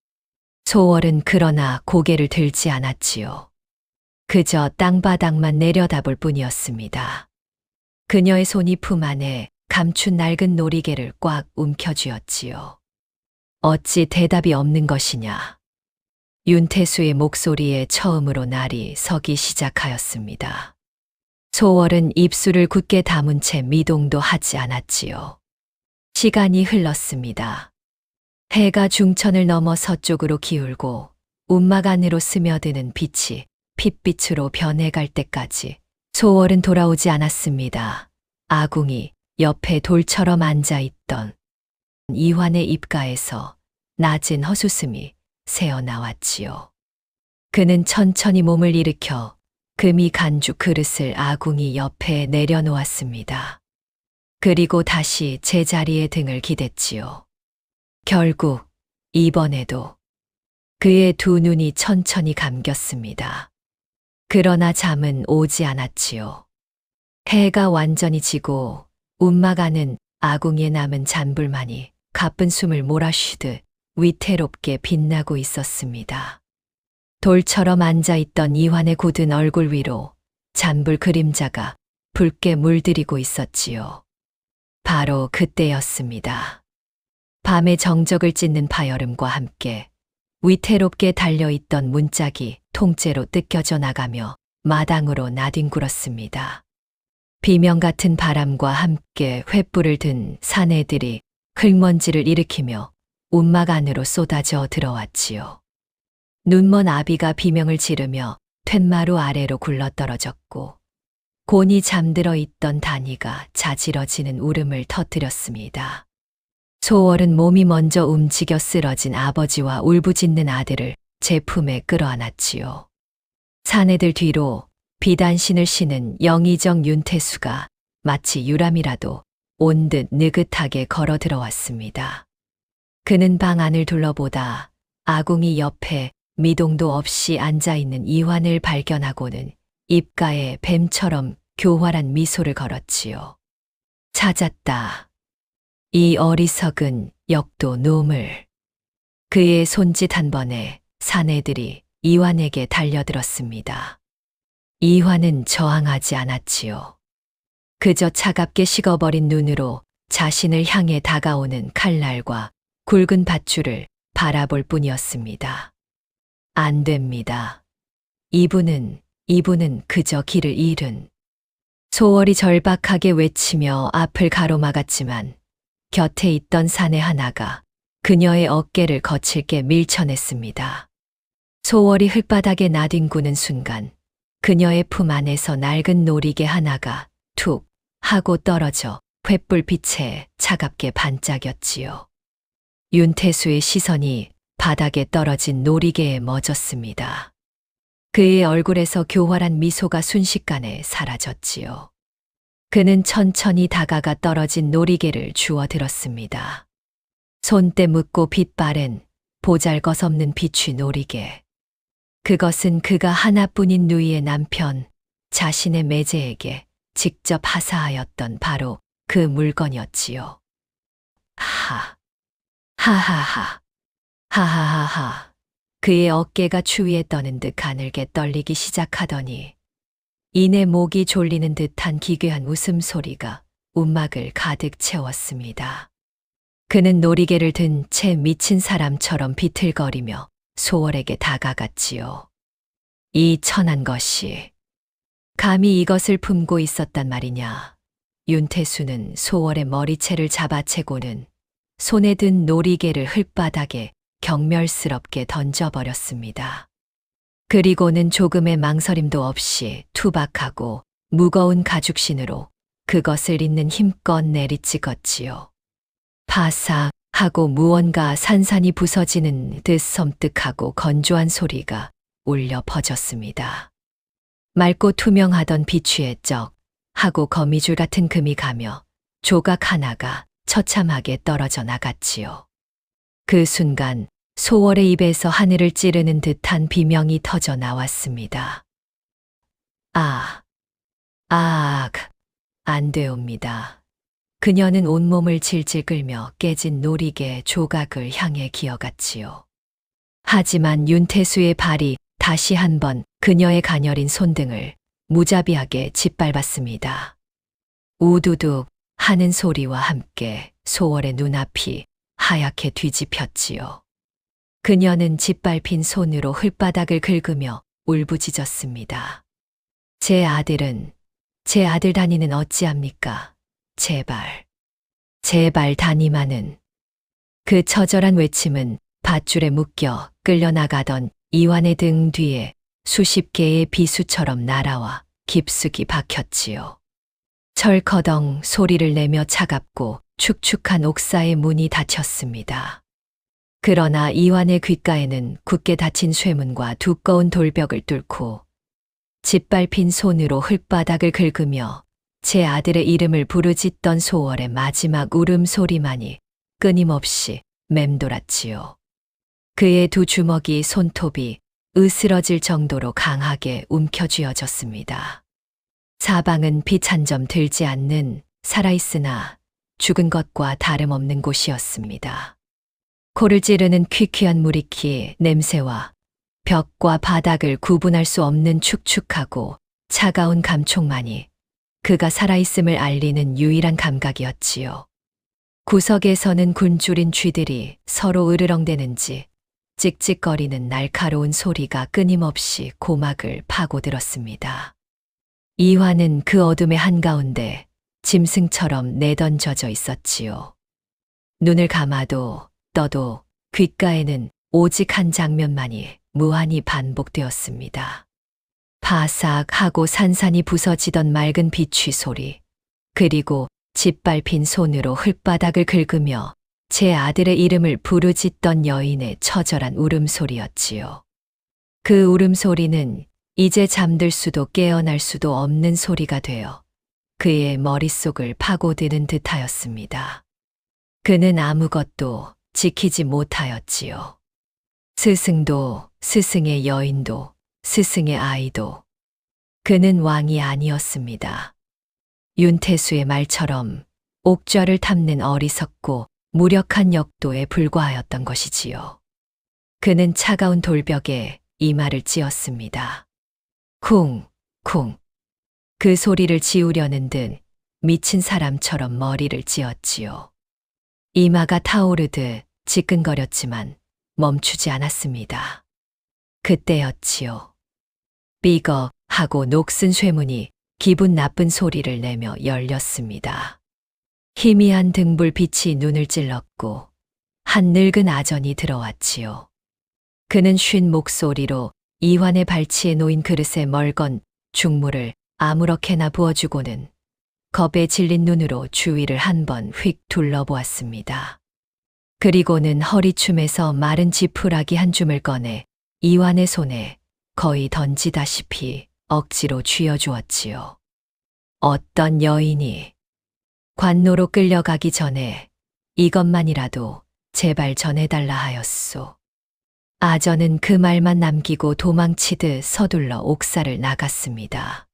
D: 소월은 그러나 고개를 들지 않았지요. 그저 땅바닥만 내려다볼 뿐이었습니다. 그녀의 손이 품 안에 감춘 낡은 놀이개를 꽉 움켜쥐었지요. 어찌 대답이 없는 것이냐. 윤태수의 목소리에 처음으로 날이 서기 시작하였습니다. 소월은 입술을 굳게 다문 채 미동도 하지 않았지요. 시간이 흘렀습니다. 해가 중천을 넘어 서쪽으로 기울고 움막 안으로 스며드는 빛이 핏빛으로 변해갈 때까지 소월은 돌아오지 않았습니다. 아궁이 옆에 돌처럼 앉아있던 이환의 입가에서 낮은 헛웃음이 새어나왔지요. 그는 천천히 몸을 일으켜 금이 간주 그릇을 아궁이 옆에 내려놓았습니다. 그리고 다시 제자리에 등을 기댔지요. 결국 이번에도 그의 두 눈이 천천히 감겼습니다. 그러나 잠은 오지 않았지요. 해가 완전히 지고 움막 안은 아궁이에 남은 잔불만이 가쁜 숨을 몰아쉬듯 위태롭게 빛나고 있었습니다. 돌처럼 앉아있던 이환의 굳은 얼굴 위로 잔불 그림자가 붉게 물들이고 있었지요. 바로 그때였습니다. 밤의 정적을 찢는 파열음과 함께 위태롭게 달려있던 문짝이 통째로 뜯겨져 나가며 마당으로 나뒹굴었습니다. 비명 같은 바람과 함께 횃불을 든 사내들이 흙먼지를 일으키며 움막 안으로 쏟아져 들어왔지요. 눈먼 아비가 비명을 지르며 툇마루 아래로 굴러떨어졌고 곤히 잠들어 있던 다니가 자지러지는 울음을 터뜨렸습니다. 소월은 몸이 먼저 움직여 쓰러진 아버지와 울부짖는 아들을 제 품에 끌어안았지요. 사내들 뒤로 비단신을 신은 영의정 윤태수가 마치 유람이라도 온 듯 느긋하게 걸어 들어왔습니다. 그는 방 안을 둘러보다 아궁이 옆에 미동도 없이 앉아있는 이환을 발견하고는 입가에 뱀처럼 교활한 미소를 걸었지요. 찾았다. 이 어리석은 역도 놈을. 그의 손짓 한 번에 사내들이 이환에게 달려들었습니다. 이환은 저항하지 않았지요. 그저 차갑게 식어버린 눈으로 자신을 향해 다가오는 칼날과 굵은 밧줄을 바라볼 뿐이었습니다. 안 됩니다. 이분은 그저 길을 잃은. 소월이 절박하게 외치며 앞을 가로막았지만 곁에 있던 사내 하나가 그녀의 어깨를 거칠게 밀쳐냈습니다. 소월이 흙바닥에 나뒹구는 순간 그녀의 품 안에서 낡은 놀이개 하나가 툭 하고 떨어져 횃불빛에 차갑게 반짝였지요. 윤태수의 시선이 바닥에 떨어진 놀이개에 멎었습니다. 그의 얼굴에서 교활한 미소가 순식간에 사라졌지요. 그는 천천히 다가가 떨어진 놀이개를 주워 들었습니다. 손때 묻고 빛바랜 보잘것없는 비취 놀이개. 그것은 그가 하나뿐인 누이의 남편, 자신의 매제에게 직접 하사하였던 바로 그 물건이었지요. 하하하. 하하하하. 그의 어깨가 추위에 떠는 듯 가늘게 떨리기 시작하더니 이내 목이 졸리는 듯한 기괴한 웃음소리가 움막을 가득 채웠습니다. 그는 놀이개를 든 채 미친 사람처럼 비틀거리며 소월에게 다가갔지요. 이 천한 것이 감히 이것을 품고 있었단 말이냐. 윤태수는 소월의 머리채를 잡아채고는 손에 든 놀이개를 흙바닥에 경멸스럽게 던져버렸습니다. 그리고는 조금의 망설임도 없이 투박하고 무거운 가죽신으로 그것을 잇는 힘껏 내리찍었지요. 바삭 하고 무언가 산산이 부서지는 듯 섬뜩하고 건조한 소리가 울려 퍼졌습니다. 맑고 투명하던 비취에 쩍 하고 거미줄 같은 금이 가며 조각 하나가 처참하게 떨어져 나갔지요. 그 순간 소월의 입에서 하늘을 찌르는 듯한 비명이 터져 나왔습니다. 안 되옵니다. 그녀는 온몸을 질질 끌며 깨진 놀이개 조각을 향해 기어갔지요. 하지만 윤태수의 발이 다시 한번 그녀의 가녀린 손등을 무자비하게 짓밟았습니다. 우두둑 하는 소리와 함께 소월의 눈앞이 하얗게 뒤집혔지요. 그녀는 짓밟힌 손으로 흙바닥을 긁으며 울부짖었습니다. 제 아들 다니는 어찌합니까? 제발. 제발 다니마는. 그 처절한 외침은 밧줄에 묶여 끌려나가던 이완의 등 뒤에 수십 개의 비수처럼 날아와 깊숙이 박혔지요. 철커덩 소리를 내며 차갑고 축축한 옥사의 문이 닫혔습니다. 그러나 이완의 귓가에는 굳게 닫힌 쇠문과 두꺼운 돌벽을 뚫고 짓밟힌 손으로 흙바닥을 긁으며 제 아들의 이름을 부르짖던 소월의 마지막 울음소리만이 끊임없이 맴돌았지요. 그의 두 주먹이 손톱이 으스러질 정도로 강하게 움켜쥐어졌습니다. 사방은 빛 한 점 들지 않는 살아있으나 죽은 것과 다름없는 곳이었습니다. 코를 찌르는 퀴퀴한 무리키 냄새와 벽과 바닥을 구분할 수 없는 축축하고 차가운 감촉만이 그가 살아있음을 알리는 유일한 감각이었지요. 구석에서는 굶주린 쥐들이 서로 으르렁대는지 찍찍거리는 날카로운 소리가 끊임없이 고막을 파고들었습니다. 이화는 그 어둠의 한가운데 짐승처럼 내던져져 있었지요. 눈을 감아도 떠도 귓가에는 오직 한 장면만이 무한히 반복되었습니다. 바삭하고 산산이 부서지던 맑은 비취 소리, 그리고 짓밟힌 손으로 흙바닥을 긁으며 제 아들의 이름을 부르짖던 여인의 처절한 울음소리였지요. 그 울음소리는 이제 잠들 수도 깨어날 수도 없는 소리가 되어 그의 머릿속을 파고드는 듯하였습니다. 그는 아무것도 지키지 못하였지요. 스승도, 스승의 여인도, 스승의 아이도. 그는 왕이 아니었습니다. 윤태수의 말처럼 옥좌를 탐는 어리석고 무력한 역도에 불과하였던 것이지요. 그는 차가운 돌벽에 이마를 찧었습니다. 쿵, 쿵. 그 소리를 지우려는 듯 미친 사람처럼 머리를 찧었지요. 이마가 타오르듯 지끈거렸지만 멈추지 않았습니다. 그때였지요. 삐걱 하고 녹슨 쇠문이 기분 나쁜 소리를 내며 열렸습니다. 희미한 등불빛이 눈을 찔렀고 한 늙은 아전이 들어왔지요. 그는 쉰 목소리로 이환의 발치에 놓인 그릇에 멀건 죽물을 아무렇게나 부어주고는 겁에 질린 눈으로 주위를 한 번 휙 둘러보았습니다. 그리고는 허리춤에서 마른 지푸라기 한 줌을 꺼내 이완의 손에 거의 던지다시피 억지로 쥐어주었지요. 어떤 여인이 관노로 끌려가기 전에 이것만이라도 제발 전해달라 하였소. 아전은 그 말만 남기고 도망치듯 서둘러 옥사를 나갔습니다.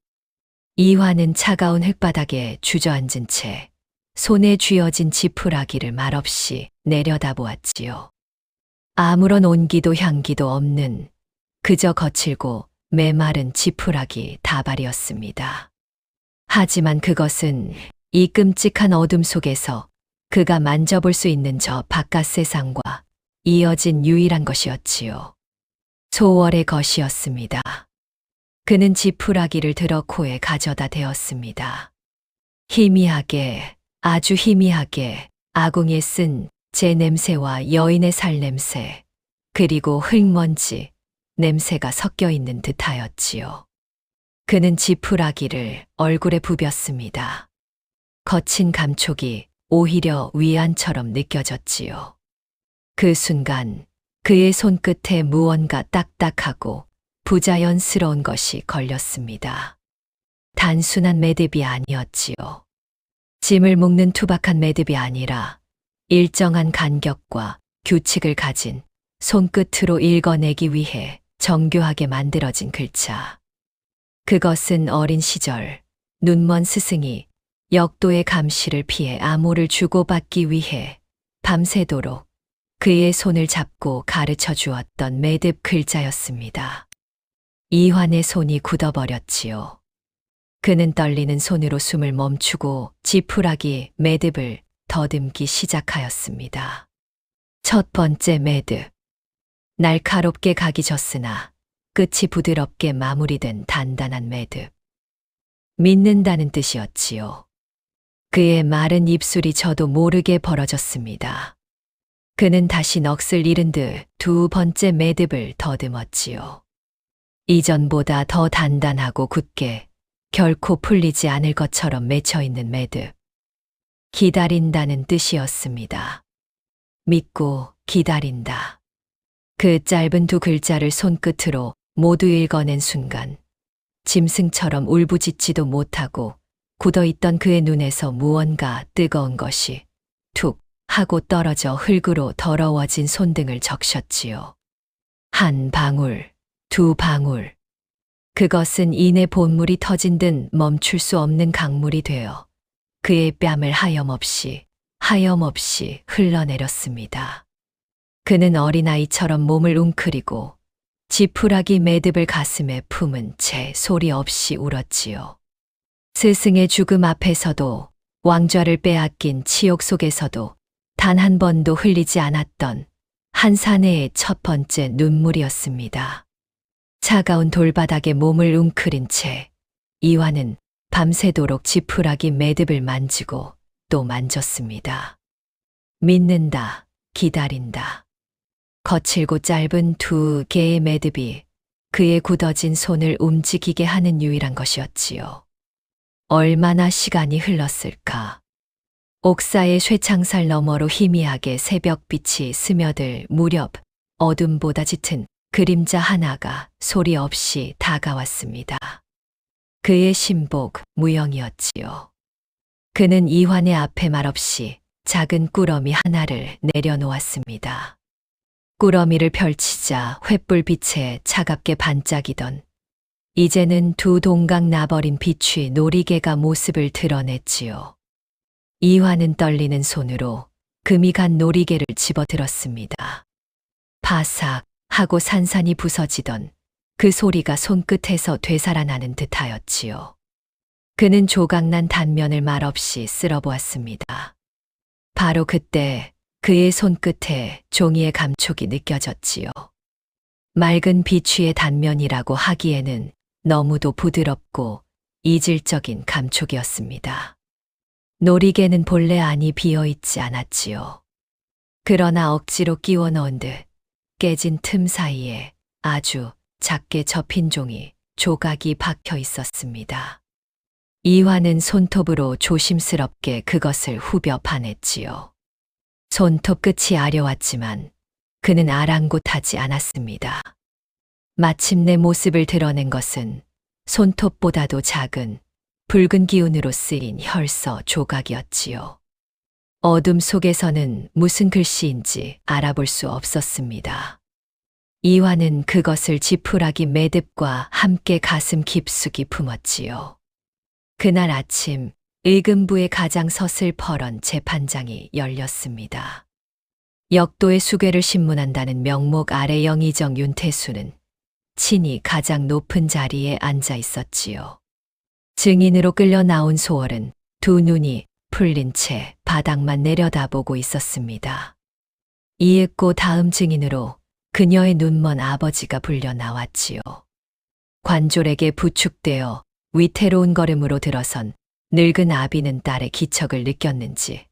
D: 이화는 차가운 흙바닥에 주저앉은 채 손에 쥐어진 지푸라기를 말없이 내려다보았지요. 아무런 온기도 향기도 없는 그저 거칠고 메마른 지푸라기 다발이었습니다. 하지만 그것은 이 끔찍한 어둠 속에서 그가 만져볼 수 있는 저 바깥 세상과 이어진 유일한 것이었지요. 소월의 것이었습니다. 그는 지푸라기를 들어 코에 가져다 대었습니다. 희미하게, 아주 희미하게 아궁이에 쓴 제 냄새와 여인의 살 냄새, 그리고 흙먼지 냄새가 섞여 있는 듯하였지요. 그는 지푸라기를 얼굴에 부볐습니다. 거친 감촉이 오히려 위안처럼 느껴졌지요. 그 순간 그의 손끝에 무언가 딱딱하고 부자연스러운 것이 걸렸습니다. 단순한 매듭이 아니었지요. 짐을 묶는 투박한 매듭이 아니라 일정한 간격과 규칙을 가진 손끝으로 읽어내기 위해 정교하게 만들어진 글자. 그것은 어린 시절 눈먼 스승이 역도의 감시를 피해 암호를 주고받기 위해 밤새도록 그의 손을 잡고 가르쳐 주었던 매듭 글자였습니다. 이환의 손이 굳어버렸지요. 그는 떨리는 손으로 숨을 멈추고 지푸라기 매듭을 더듬기 시작하였습니다. 첫 번째 매듭. 날카롭게 각이 졌으나 끝이 부드럽게 마무리된 단단한 매듭. 믿는다는 뜻이었지요. 그의 마른 입술이 저도 모르게 벌어졌습니다. 그는 다시 넋을 잃은 듯 두 번째 매듭을 더듬었지요. 이전보다 더 단단하고 굳게 결코 풀리지 않을 것처럼 맺혀있는 매듭. 기다린다는 뜻이었습니다. 믿고 기다린다. 그 짧은 두 글자를 손끝으로 모두 읽어낸 순간 짐승처럼 울부짖지도 못하고 굳어있던 그의 눈에서 무언가 뜨거운 것이 툭 하고 떨어져 흙으로 더러워진 손등을 적셨지요. 한 방울, 두 방울. 그것은 이내 본물이 터진 듯 멈출 수 없는 강물이 되어 그의 뺨을 하염없이 흘러내렸습니다. 그는 어린아이처럼 몸을 웅크리고 지푸라기 매듭을 가슴에 품은 채 소리 없이 울었지요. 스승의 죽음 앞에서도 왕좌를 빼앗긴 치욕 속에서도 단 한 번도 흘리지 않았던 한 사내의 첫 번째 눈물이었습니다. 차가운 돌바닥에 몸을 웅크린 채 이화는 밤새도록 지푸라기 매듭을 만지고 또 만졌습니다. 믿는다, 기다린다. 거칠고 짧은 두 개의 매듭이 그의 굳어진 손을 움직이게 하는 유일한 것이었지요. 얼마나 시간이 흘렀을까. 옥사의 쇠창살 너머로 희미하게 새벽빛이 스며들 무렵 어둠보다 짙은 그림자 하나가 소리 없이 다가왔습니다. 그의 신복 무영이었지요. 그는 이환의 앞에 말없이 작은 꾸러미 하나를 내려놓았습니다. 꾸러미를 펼치자 횃불빛에 차갑게 반짝이던 이제는 두 동강 나버린 비추의 놀이개가 모습을 드러냈지요. 이화는 떨리는 손으로 금이 간 놀이개를 집어들었습니다. 바삭 하고 산산이 부서지던 그 소리가 손끝에서 되살아나는 듯하였지요. 그는 조각난 단면을 말없이 쓸어보았습니다. 바로 그때 그의 손끝에 종이의 감촉이 느껴졌지요. 맑은 비추의 단면이라고 하기에는 너무도 부드럽고 이질적인 감촉이었습니다. 놀이개는 본래 안이 비어있지 않았지요. 그러나 억지로 끼워 넣은 듯 깨진 틈 사이에 아주 작게 접힌 종이 조각이 박혀 있었습니다. 이화는 손톱으로 조심스럽게 그것을 후벼 파냈지요. 손톱 끝이 아려왔지만 그는 아랑곳하지 않았습니다. 마침내 모습을 드러낸 것은 손톱보다도 작은 붉은 기운으로 쓰인 혈서 조각이었지요. 어둠 속에서는 무슨 글씨인지 알아볼 수 없었습니다. 이화는 그것을 지푸라기 매듭과 함께 가슴 깊숙이 품었지요. 그날 아침 의금부의 가장 서슬퍼런 재판장이 열렸습니다. 역도의 수괴를 신문한다는 명목 아래 영의정 윤태수는 친히 가장 높은 자리에 앉아 있었지요. 증인으로 끌려 나온 소월은 두 눈이 풀린 채 바닥만 내려다보고 있었습니다. 이윽고 다음 증인으로 그녀의 눈먼 아버지가 불려 나왔지요. 관졸에게 부축되어 위태로운 걸음으로 들어선 늙은 아비는 딸의 기척을 느꼈는지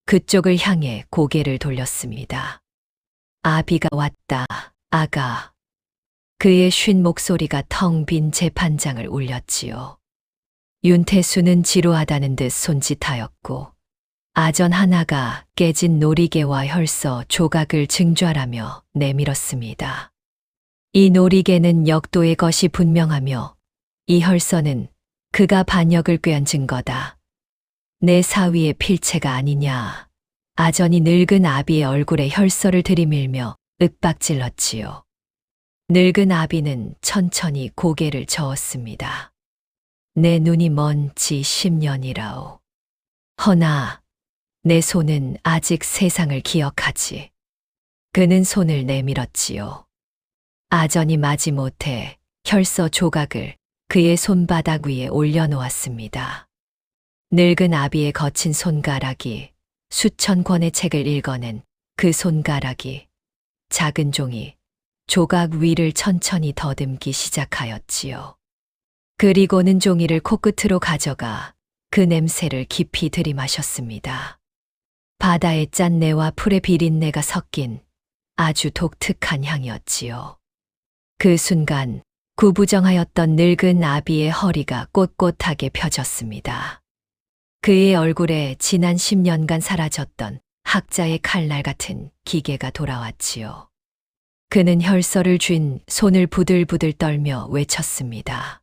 D: 그쪽을 향해 고개를 돌렸습니다. 아비가 왔다, 아가. 그의 쉰 목소리가 텅 빈 재판장을 울렸지요. 윤태수는 지루하다는 듯 손짓하였고 아전 하나가 깨진 놀이개와 혈서 조각을 증좌라며 내밀었습니다. 이 놀이개는 역도의 것이 분명하며 이 혈서는 그가 반역을 꾀한 증거다. 내 사위의 필체가 아니냐. 아전이 늙은 아비의 얼굴에 혈서를 들이밀며 윽박질렀지요. 늙은 아비는 천천히 고개를 저었습니다. 내 눈이 먼 지 10년이라오. 허나 내 손은 아직 세상을 기억하지. 그는 손을 내밀었지요. 아전이 마지못해 혈서 조각을 그의 손바닥 위에 올려놓았습니다. 늙은 아비의 거친 손가락이 수천 권의 책을 읽어낸 그 손가락이 작은 종이 조각 위를 천천히 더듬기 시작하였지요. 그리고는 종이를 코끝으로 가져가 그 냄새를 깊이 들이마셨습니다. 바다의 짠내와 풀의 비린내가 섞인 아주 독특한 향이었지요. 그 순간 구부정하였던 늙은 아비의 허리가 꼿꼿하게 펴졌습니다. 그의 얼굴에 지난 10년간 사라졌던 학자의 칼날 같은 기계가 돌아왔지요. 그는 혈서를 쥔 손을 부들부들 떨며 외쳤습니다.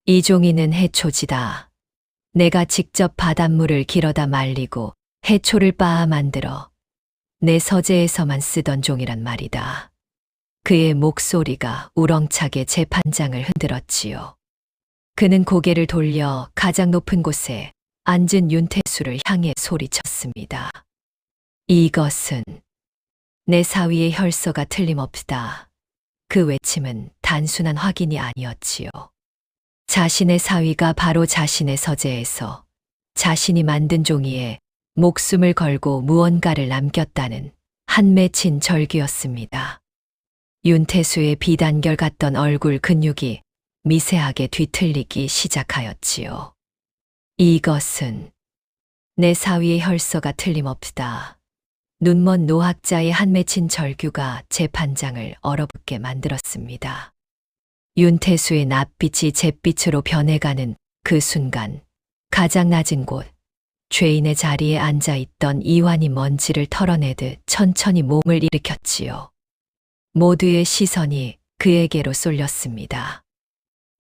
D: 이 종이는 해초지다. 내가 직접 바닷물을 길어다 말리고 해초를 빻아 만들어 내 서재에서만 쓰던 종이란 말이다. 그의 목소리가 우렁차게 재판장을 흔들었지요. 그는 고개를 돌려 가장 높은 곳에 앉은 윤태수를 향해 소리쳤습니다. 이것은 내 사위의 혈서가 틀림없다. 그 외침은 단순한 확인이 아니었지요. 자신의 사위가 바로 자신의 서재에서 자신이 만든 종이에 목숨을 걸고 무언가를 남겼다는 한 맺힌 절규였습니다. 윤태수의 비단결 같던 얼굴 근육이 미세하게 뒤틀리기 시작하였지요. 이것은 내 사위의 혈서가 틀림없다. 눈먼 노학자의 한 맺힌 절규가 재판장을 얼어붙게 만들었습니다. 윤태수의 낯빛이 잿빛으로 변해가는 그 순간 가장 낮은 곳, 죄인의 자리에 앉아있던 이완이 먼지를 털어내듯 천천히 몸을 일으켰지요. 모두의 시선이 그에게로 쏠렸습니다.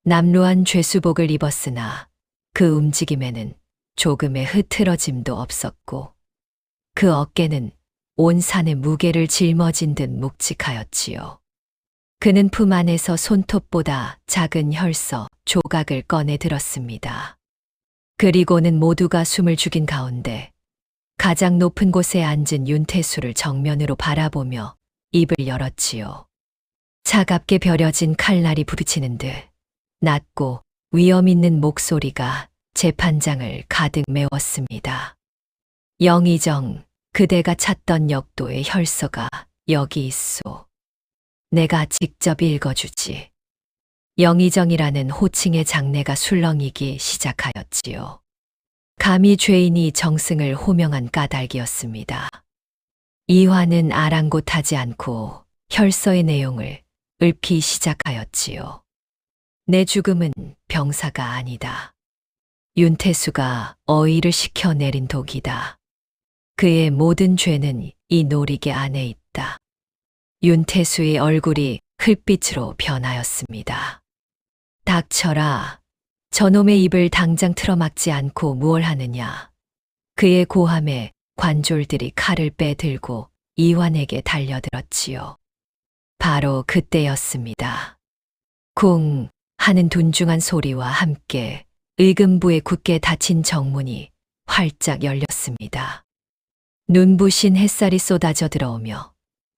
D: 남루한 죄수복을 입었으나 그 움직임에는 조금의 흐트러짐도 없었고 그 어깨는 온 산의 무게를 짊어진 듯 묵직하였지요. 그는 품 안에서 손톱보다 작은 혈서 조각을 꺼내 들었습니다. 그리고는 모두가 숨을 죽인 가운데 가장 높은 곳에 앉은 윤태수를 정면으로 바라보며 입을 열었지요. 차갑게 벼려진 칼날이 부딪히는 듯 낮고 위험 있는 목소리가 재판장을 가득 메웠습니다. 영의정, 그대가 찾던 역도의 혈서가 여기 있소. 내가 직접 읽어주지. 영의정이라는 호칭의 장내가 술렁이기 시작하였지요. 감히 죄인이 정승을 호명한 까닭이었습니다. 이화는 아랑곳하지 않고 혈서의 내용을 읊기 시작하였지요. 내 죽음은 병사가 아니다. 윤태수가 어의를 시켜 내린 독이다. 그의 모든 죄는 이 노리개 안에 있다. 윤태수의 얼굴이 흙빛으로 변하였습니다. 닥쳐라. 저놈의 입을 당장 틀어막지 않고 무얼 하느냐. 그의 고함에 관졸들이 칼을 빼들고 이완에게 달려들었지요. 바로 그때였습니다. 쿵 하는 둔중한 소리와 함께 의금부에 굳게 닫힌 정문이 활짝 열렸습니다. 눈부신 햇살이 쏟아져 들어오며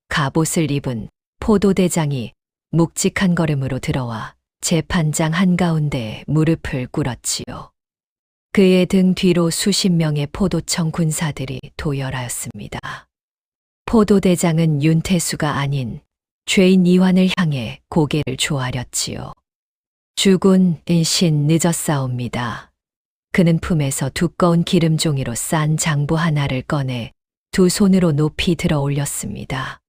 D: 갑옷을 입은 포도대장이 묵직한 걸음으로 들어와 재판장 한가운데에 무릎을 꿇었지요. 그의 등 뒤로 수십 명의 포도청 군사들이 도열하였습니다. 포도대장은 윤태수가 아닌 죄인 이완을 향해 고개를 조아렸지요. 죽은 신 늦었사옵니다. 그는 품에서 두꺼운 기름종이로 싼 장부 하나를 꺼내 두 손으로 높이 들어 올렸습니다.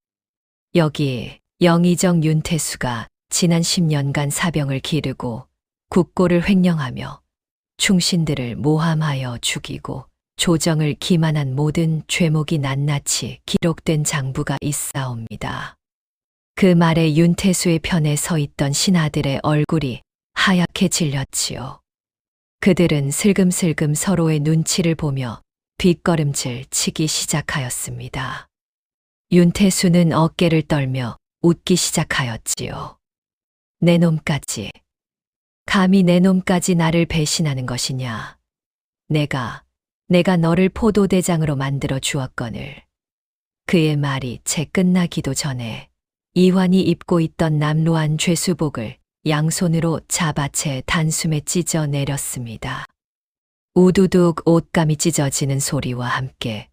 D: 여기 영의정 윤태수가 지난 10년간 사병을 기르고 국고를 횡령하며 충신들을 모함하여 죽이고 조정을 기만한 모든 죄목이 낱낱이 기록된 장부가 있사옵니다. 그 말에 윤태수의 편에 서 있던 신하들의 얼굴이 하얗게 질렸지요. 그들은 슬금슬금 서로의 눈치를 보며 뒷걸음질 치기 시작하였습니다. 윤태수는 어깨를 떨며 웃기 시작하였지요. 내 놈까지, 감히 내 놈까지 나를 배신하는 것이냐. 내가 너를 포도대장으로 만들어 주었거늘. 그의 말이 채 끝나기도 전에 이완이 입고 있던 남루한 죄수복을 양손으로 잡아채 단숨에 찢어 내렸습니다. 우두둑 옷감이 찢어지는 소리와 함께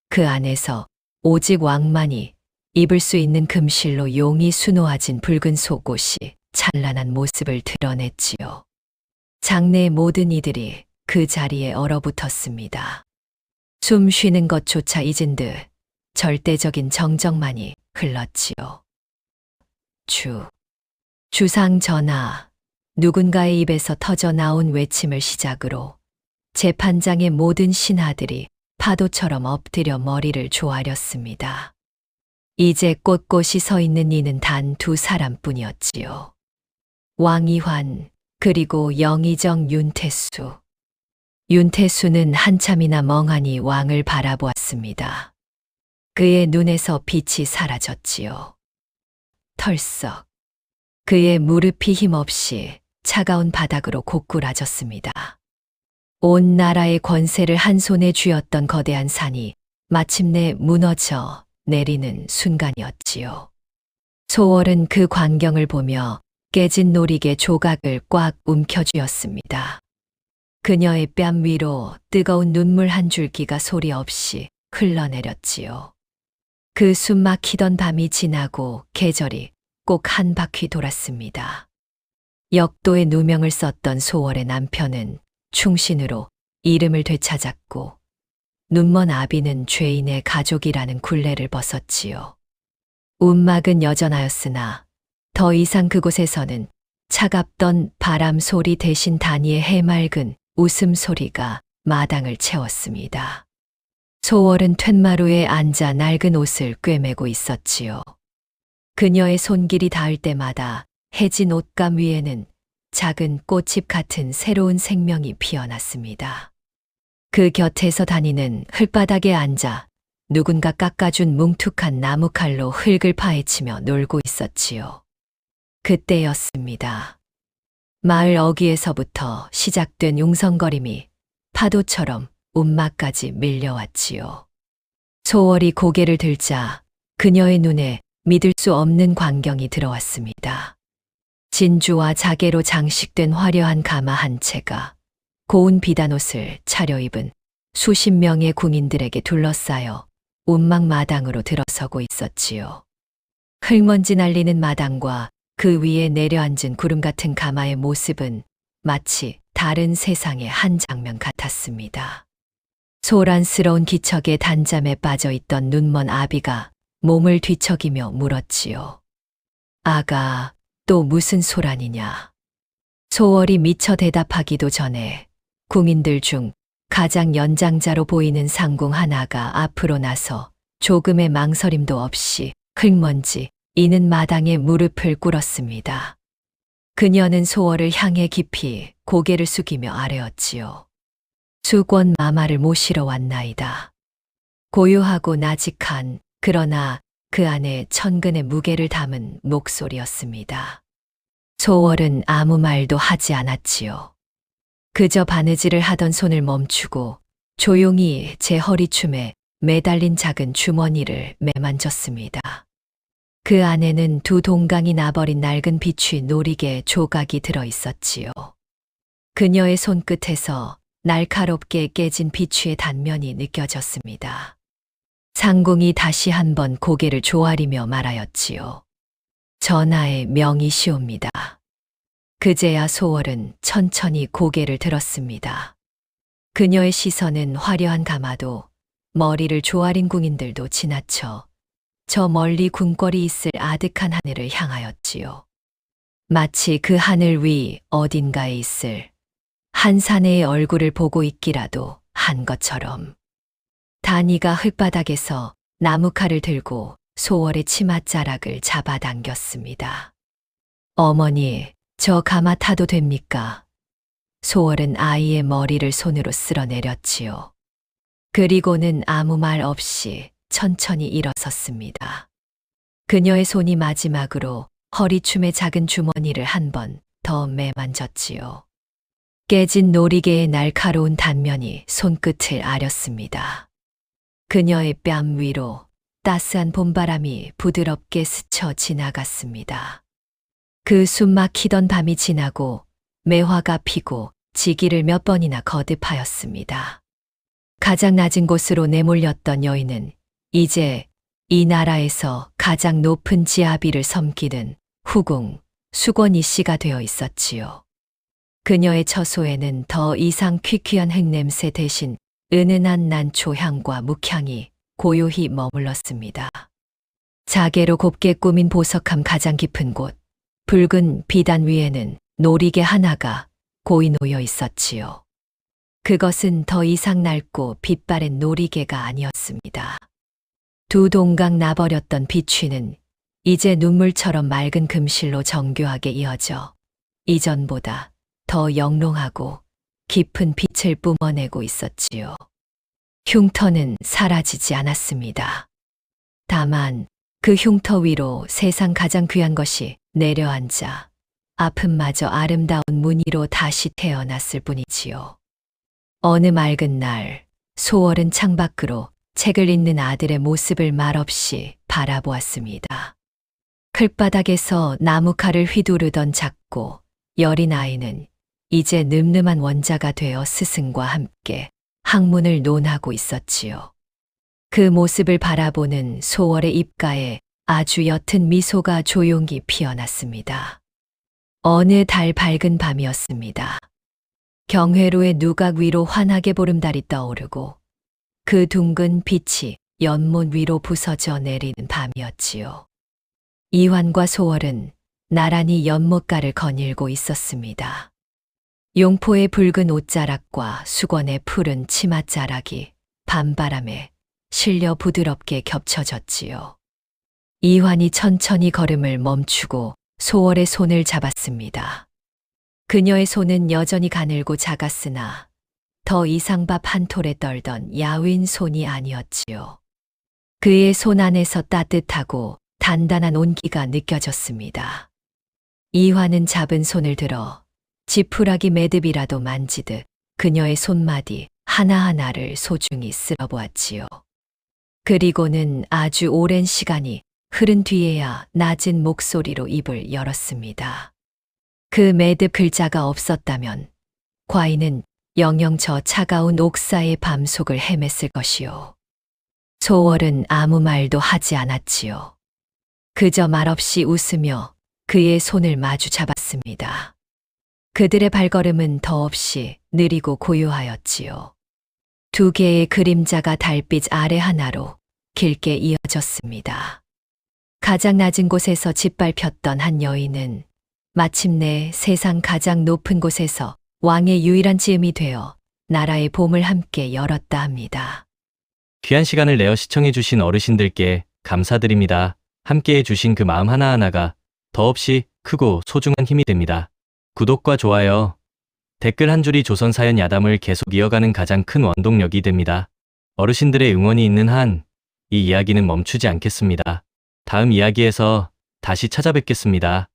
D: 그 안에서 오직 왕만이 입을 수 있는 금실로 용이 수놓아진 붉은 속옷이 찬란한 모습을 드러냈지요. 장내의 모든 이들이 그 자리에 얼어붙었습니다. 숨 쉬는 것조차 잊은 듯 절대적인 정적만이 흘렀지요. 주상 전하, 누군가의 입에서 터져 나온 외침을 시작으로 재판장의 모든 신하들이 파도처럼 엎드려 머리를 조아렸습니다. 이제 꼿꼿이 서 있는 이는 단 두 사람뿐이었지요. 왕이환 그리고 영의정 윤태수. 윤태수는 한참이나 멍하니 왕을 바라보았습니다. 그의 눈에서 빛이 사라졌지요. 털썩. 그의 무릎이 힘없이 차가운 바닥으로 고꾸라졌습니다. 온 나라의 권세를 한 손에 쥐었던 거대한 산이 마침내 무너져 내리는 순간이었지요. 소월은 그 광경을 보며 깨진 놀이개 조각을 꽉 움켜쥐었습니다. 그녀의 뺨 위로 뜨거운 눈물 한 줄기가 소리 없이 흘러내렸지요. 그 숨막히던 밤이 지나고 계절이 꼭 한 바퀴 돌았습니다. 역도의 누명을 썼던 소월의 남편은 충신으로 이름을 되찾았고 눈먼 아비는 죄인의 가족이라는 굴레를 벗었지요. 움막은 여전하였으나 더 이상 그곳에서는 차갑던 바람 소리 대신 단위의 해맑은 웃음소리가 마당을 채웠습니다. 소월은 툇마루에 앉아 낡은 옷을 꿰매고 있었지요. 그녀의 손길이 닿을 때마다 해진 옷감 위에는 작은 꽃잎 같은 새로운 생명이 피어났습니다. 그 곁에서 다니는 흙바닥에 앉아 누군가 깎아준 뭉툭한 나무칼로 흙을 파헤치며 놀고 있었지요. 그때였습니다. 마을 어귀에서부터 시작된 웅성거림이 파도처럼 움막까지 밀려왔지요. 소월이 고개를 들자 그녀의 눈에 믿을 수 없는 광경이 들어왔습니다. 진주와 자개로 장식된 화려한 가마 한 채가 고운 비단옷을 차려입은 수십 명의 궁인들에게 둘러싸여 움막 마당으로 들어서고 있었지요. 흙먼지 날리는 마당과 그 위에 내려앉은 구름 같은 가마의 모습은 마치 다른 세상의 한 장면 같았습니다. 소란스러운 기척에 단잠에 빠져 있던 눈먼 아비가 몸을 뒤척이며 물었지요. 아가, 또 무슨 소란이냐? 소월이 미처 대답하기도 전에 궁인들 중 가장 연장자로 보이는 상궁 하나가 앞으로 나서 조금의 망설임도 없이 흙먼지 이는 마당에 무릎을 꿇었습니다. 그녀는 소월을 향해 깊이 고개를 숙이며 아뢰었지요. 수권 마마를 모시러 왔나이다. 고요하고 나직한 그러나 그 안에 천근의 무게를 담은 목소리였습니다. 소월은 아무 말도 하지 않았지요. 그저 바느질을 하던 손을 멈추고 조용히 제 허리춤에 매달린 작은 주머니를 매만졌습니다. 그 안에는 두 동강이 나버린 낡은 비취 놀이개 조각이 들어 있었지요. 그녀의 손끝에서 날카롭게 깨진 비취의 단면이 느껴졌습니다. 상궁이 다시 한번 고개를 조아리며 말하였지요. 전하의 명이시옵니다. 그제야 소월은 천천히 고개를 들었습니다. 그녀의 시선은 화려한 가마도 머리를 조아린 궁인들도 지나쳐 저 멀리 궁궐이 있을 아득한 하늘을 향하였지요. 마치 그 하늘 위 어딘가에 있을 한 사내의 얼굴을 보고 있기라도 한 것처럼. 다니가 흙바닥에서 나무칼을 들고 소월의 치맛자락을 잡아당겼습니다. 어머니, 저 가마 타도 됩니까? 소월은 아이의 머리를 손으로 쓸어내렸지요. 그리고는 아무 말 없이 천천히 일어섰습니다. 그녀의 손이 마지막으로 허리춤의 작은 주머니를 한 번 더 매만졌지요. 깨진 놀이개의 날카로운 단면이 손끝을 아렸습니다. 그녀의 뺨 위로 따스한 봄바람이 부드럽게 스쳐 지나갔습니다. 그 숨막히던 밤이 지나고 매화가 피고 지기를 몇 번이나 거듭하였습니다. 가장 낮은 곳으로 내몰렸던 여인은 이제 이 나라에서 가장 높은 지아비를 섬기는 후궁 수권이 씨가 되어 있었지요. 그녀의 처소에는 더 이상 퀴퀴한 흙냄새 대신 은은한 난초 향과 묵향이 고요히 머물렀습니다. 자개로 곱게 꾸민 보석함 가장 깊은 곳, 붉은 비단 위에는 놀이개 하나가 고이 놓여 있었지요. 그것은 더 이상 낡고 빛바랜 놀이개가 아니었습니다. 두 동강 나버렸던 비취는 이제 눈물처럼 맑은 금실로 정교하게 이어져 이전보다 더 영롱하고 깊은 빛을 뿜어내고 있었지요. 흉터는 사라지지 않았습니다. 다만 그 흉터 위로 세상 가장 귀한 것이 내려앉아 아픔마저 아름다운 무늬로 다시 태어났을 뿐이지요. 어느 맑은 날 소월은 창밖으로 책을 읽는 아들의 모습을 말없이 바라보았습니다. 클바닥에서 나무칼을 휘두르던 작고 여린 아이는 이제 늠름한 원자가 되어 스승과 함께 학문을 논하고 있었지요. 그 모습을 바라보는 소월의 입가에 아주 옅은 미소가 조용히 피어났습니다. 어느 달 밝은 밤이었습니다. 경회로의 누각 위로 환하게 보름달이 떠오르고 그 둥근 빛이 연못 위로 부서져 내리는 밤이었지요. 이환과 소월은 나란히 연못가를 거닐고 있었습니다. 용포의 붉은 옷자락과 수건의 푸른 치맛자락이 밤바람에 실려 부드럽게 겹쳐졌지요. 이환이 천천히 걸음을 멈추고 소월의 손을 잡았습니다. 그녀의 손은 여전히 가늘고 작았으나 더 이상 밥 한 톨에 떨던 야윈 손이 아니었지요. 그의 손 안에서 따뜻하고 단단한 온기가 느껴졌습니다. 이환은 잡은 손을 들어 지푸라기 매듭이라도 만지듯 그녀의 손마디 하나하나를 소중히 쓸어보았지요. 그리고는 아주 오랜 시간이 흐른 뒤에야 낮은 목소리로 입을 열었습니다. 그 매듭 글자가 없었다면 과인은 영영 저 차가운 옥사의 밤속을 헤맸을 것이요. 소월은 아무 말도 하지 않았지요. 그저 말없이 웃으며 그의 손을 마주 잡았습니다. 그들의 발걸음은 더없이 느리고 고요하였지요. 두 개의 그림자가 달빛 아래 하나로 길게 이어졌습니다. 가장 낮은 곳에서 짓밟혔던 한 여인은 마침내 세상 가장 높은 곳에서 왕의 유일한 지음이 되어 나라의 봄을 함께 열었다 합니다.
E: 귀한 시간을 내어 시청해주신 어르신들께 감사드립니다. 함께해 주신 그 마음 하나하나가 더없이 크고 소중한 힘이 됩니다. 구독과 좋아요, 댓글 한 줄이 조선사연 야담을 계속 이어가는 가장 큰 원동력이 됩니다. 어르신들의 응원이 있는 한 이 이야기는 멈추지 않겠습니다. 다음 이야기에서 다시 찾아뵙겠습니다.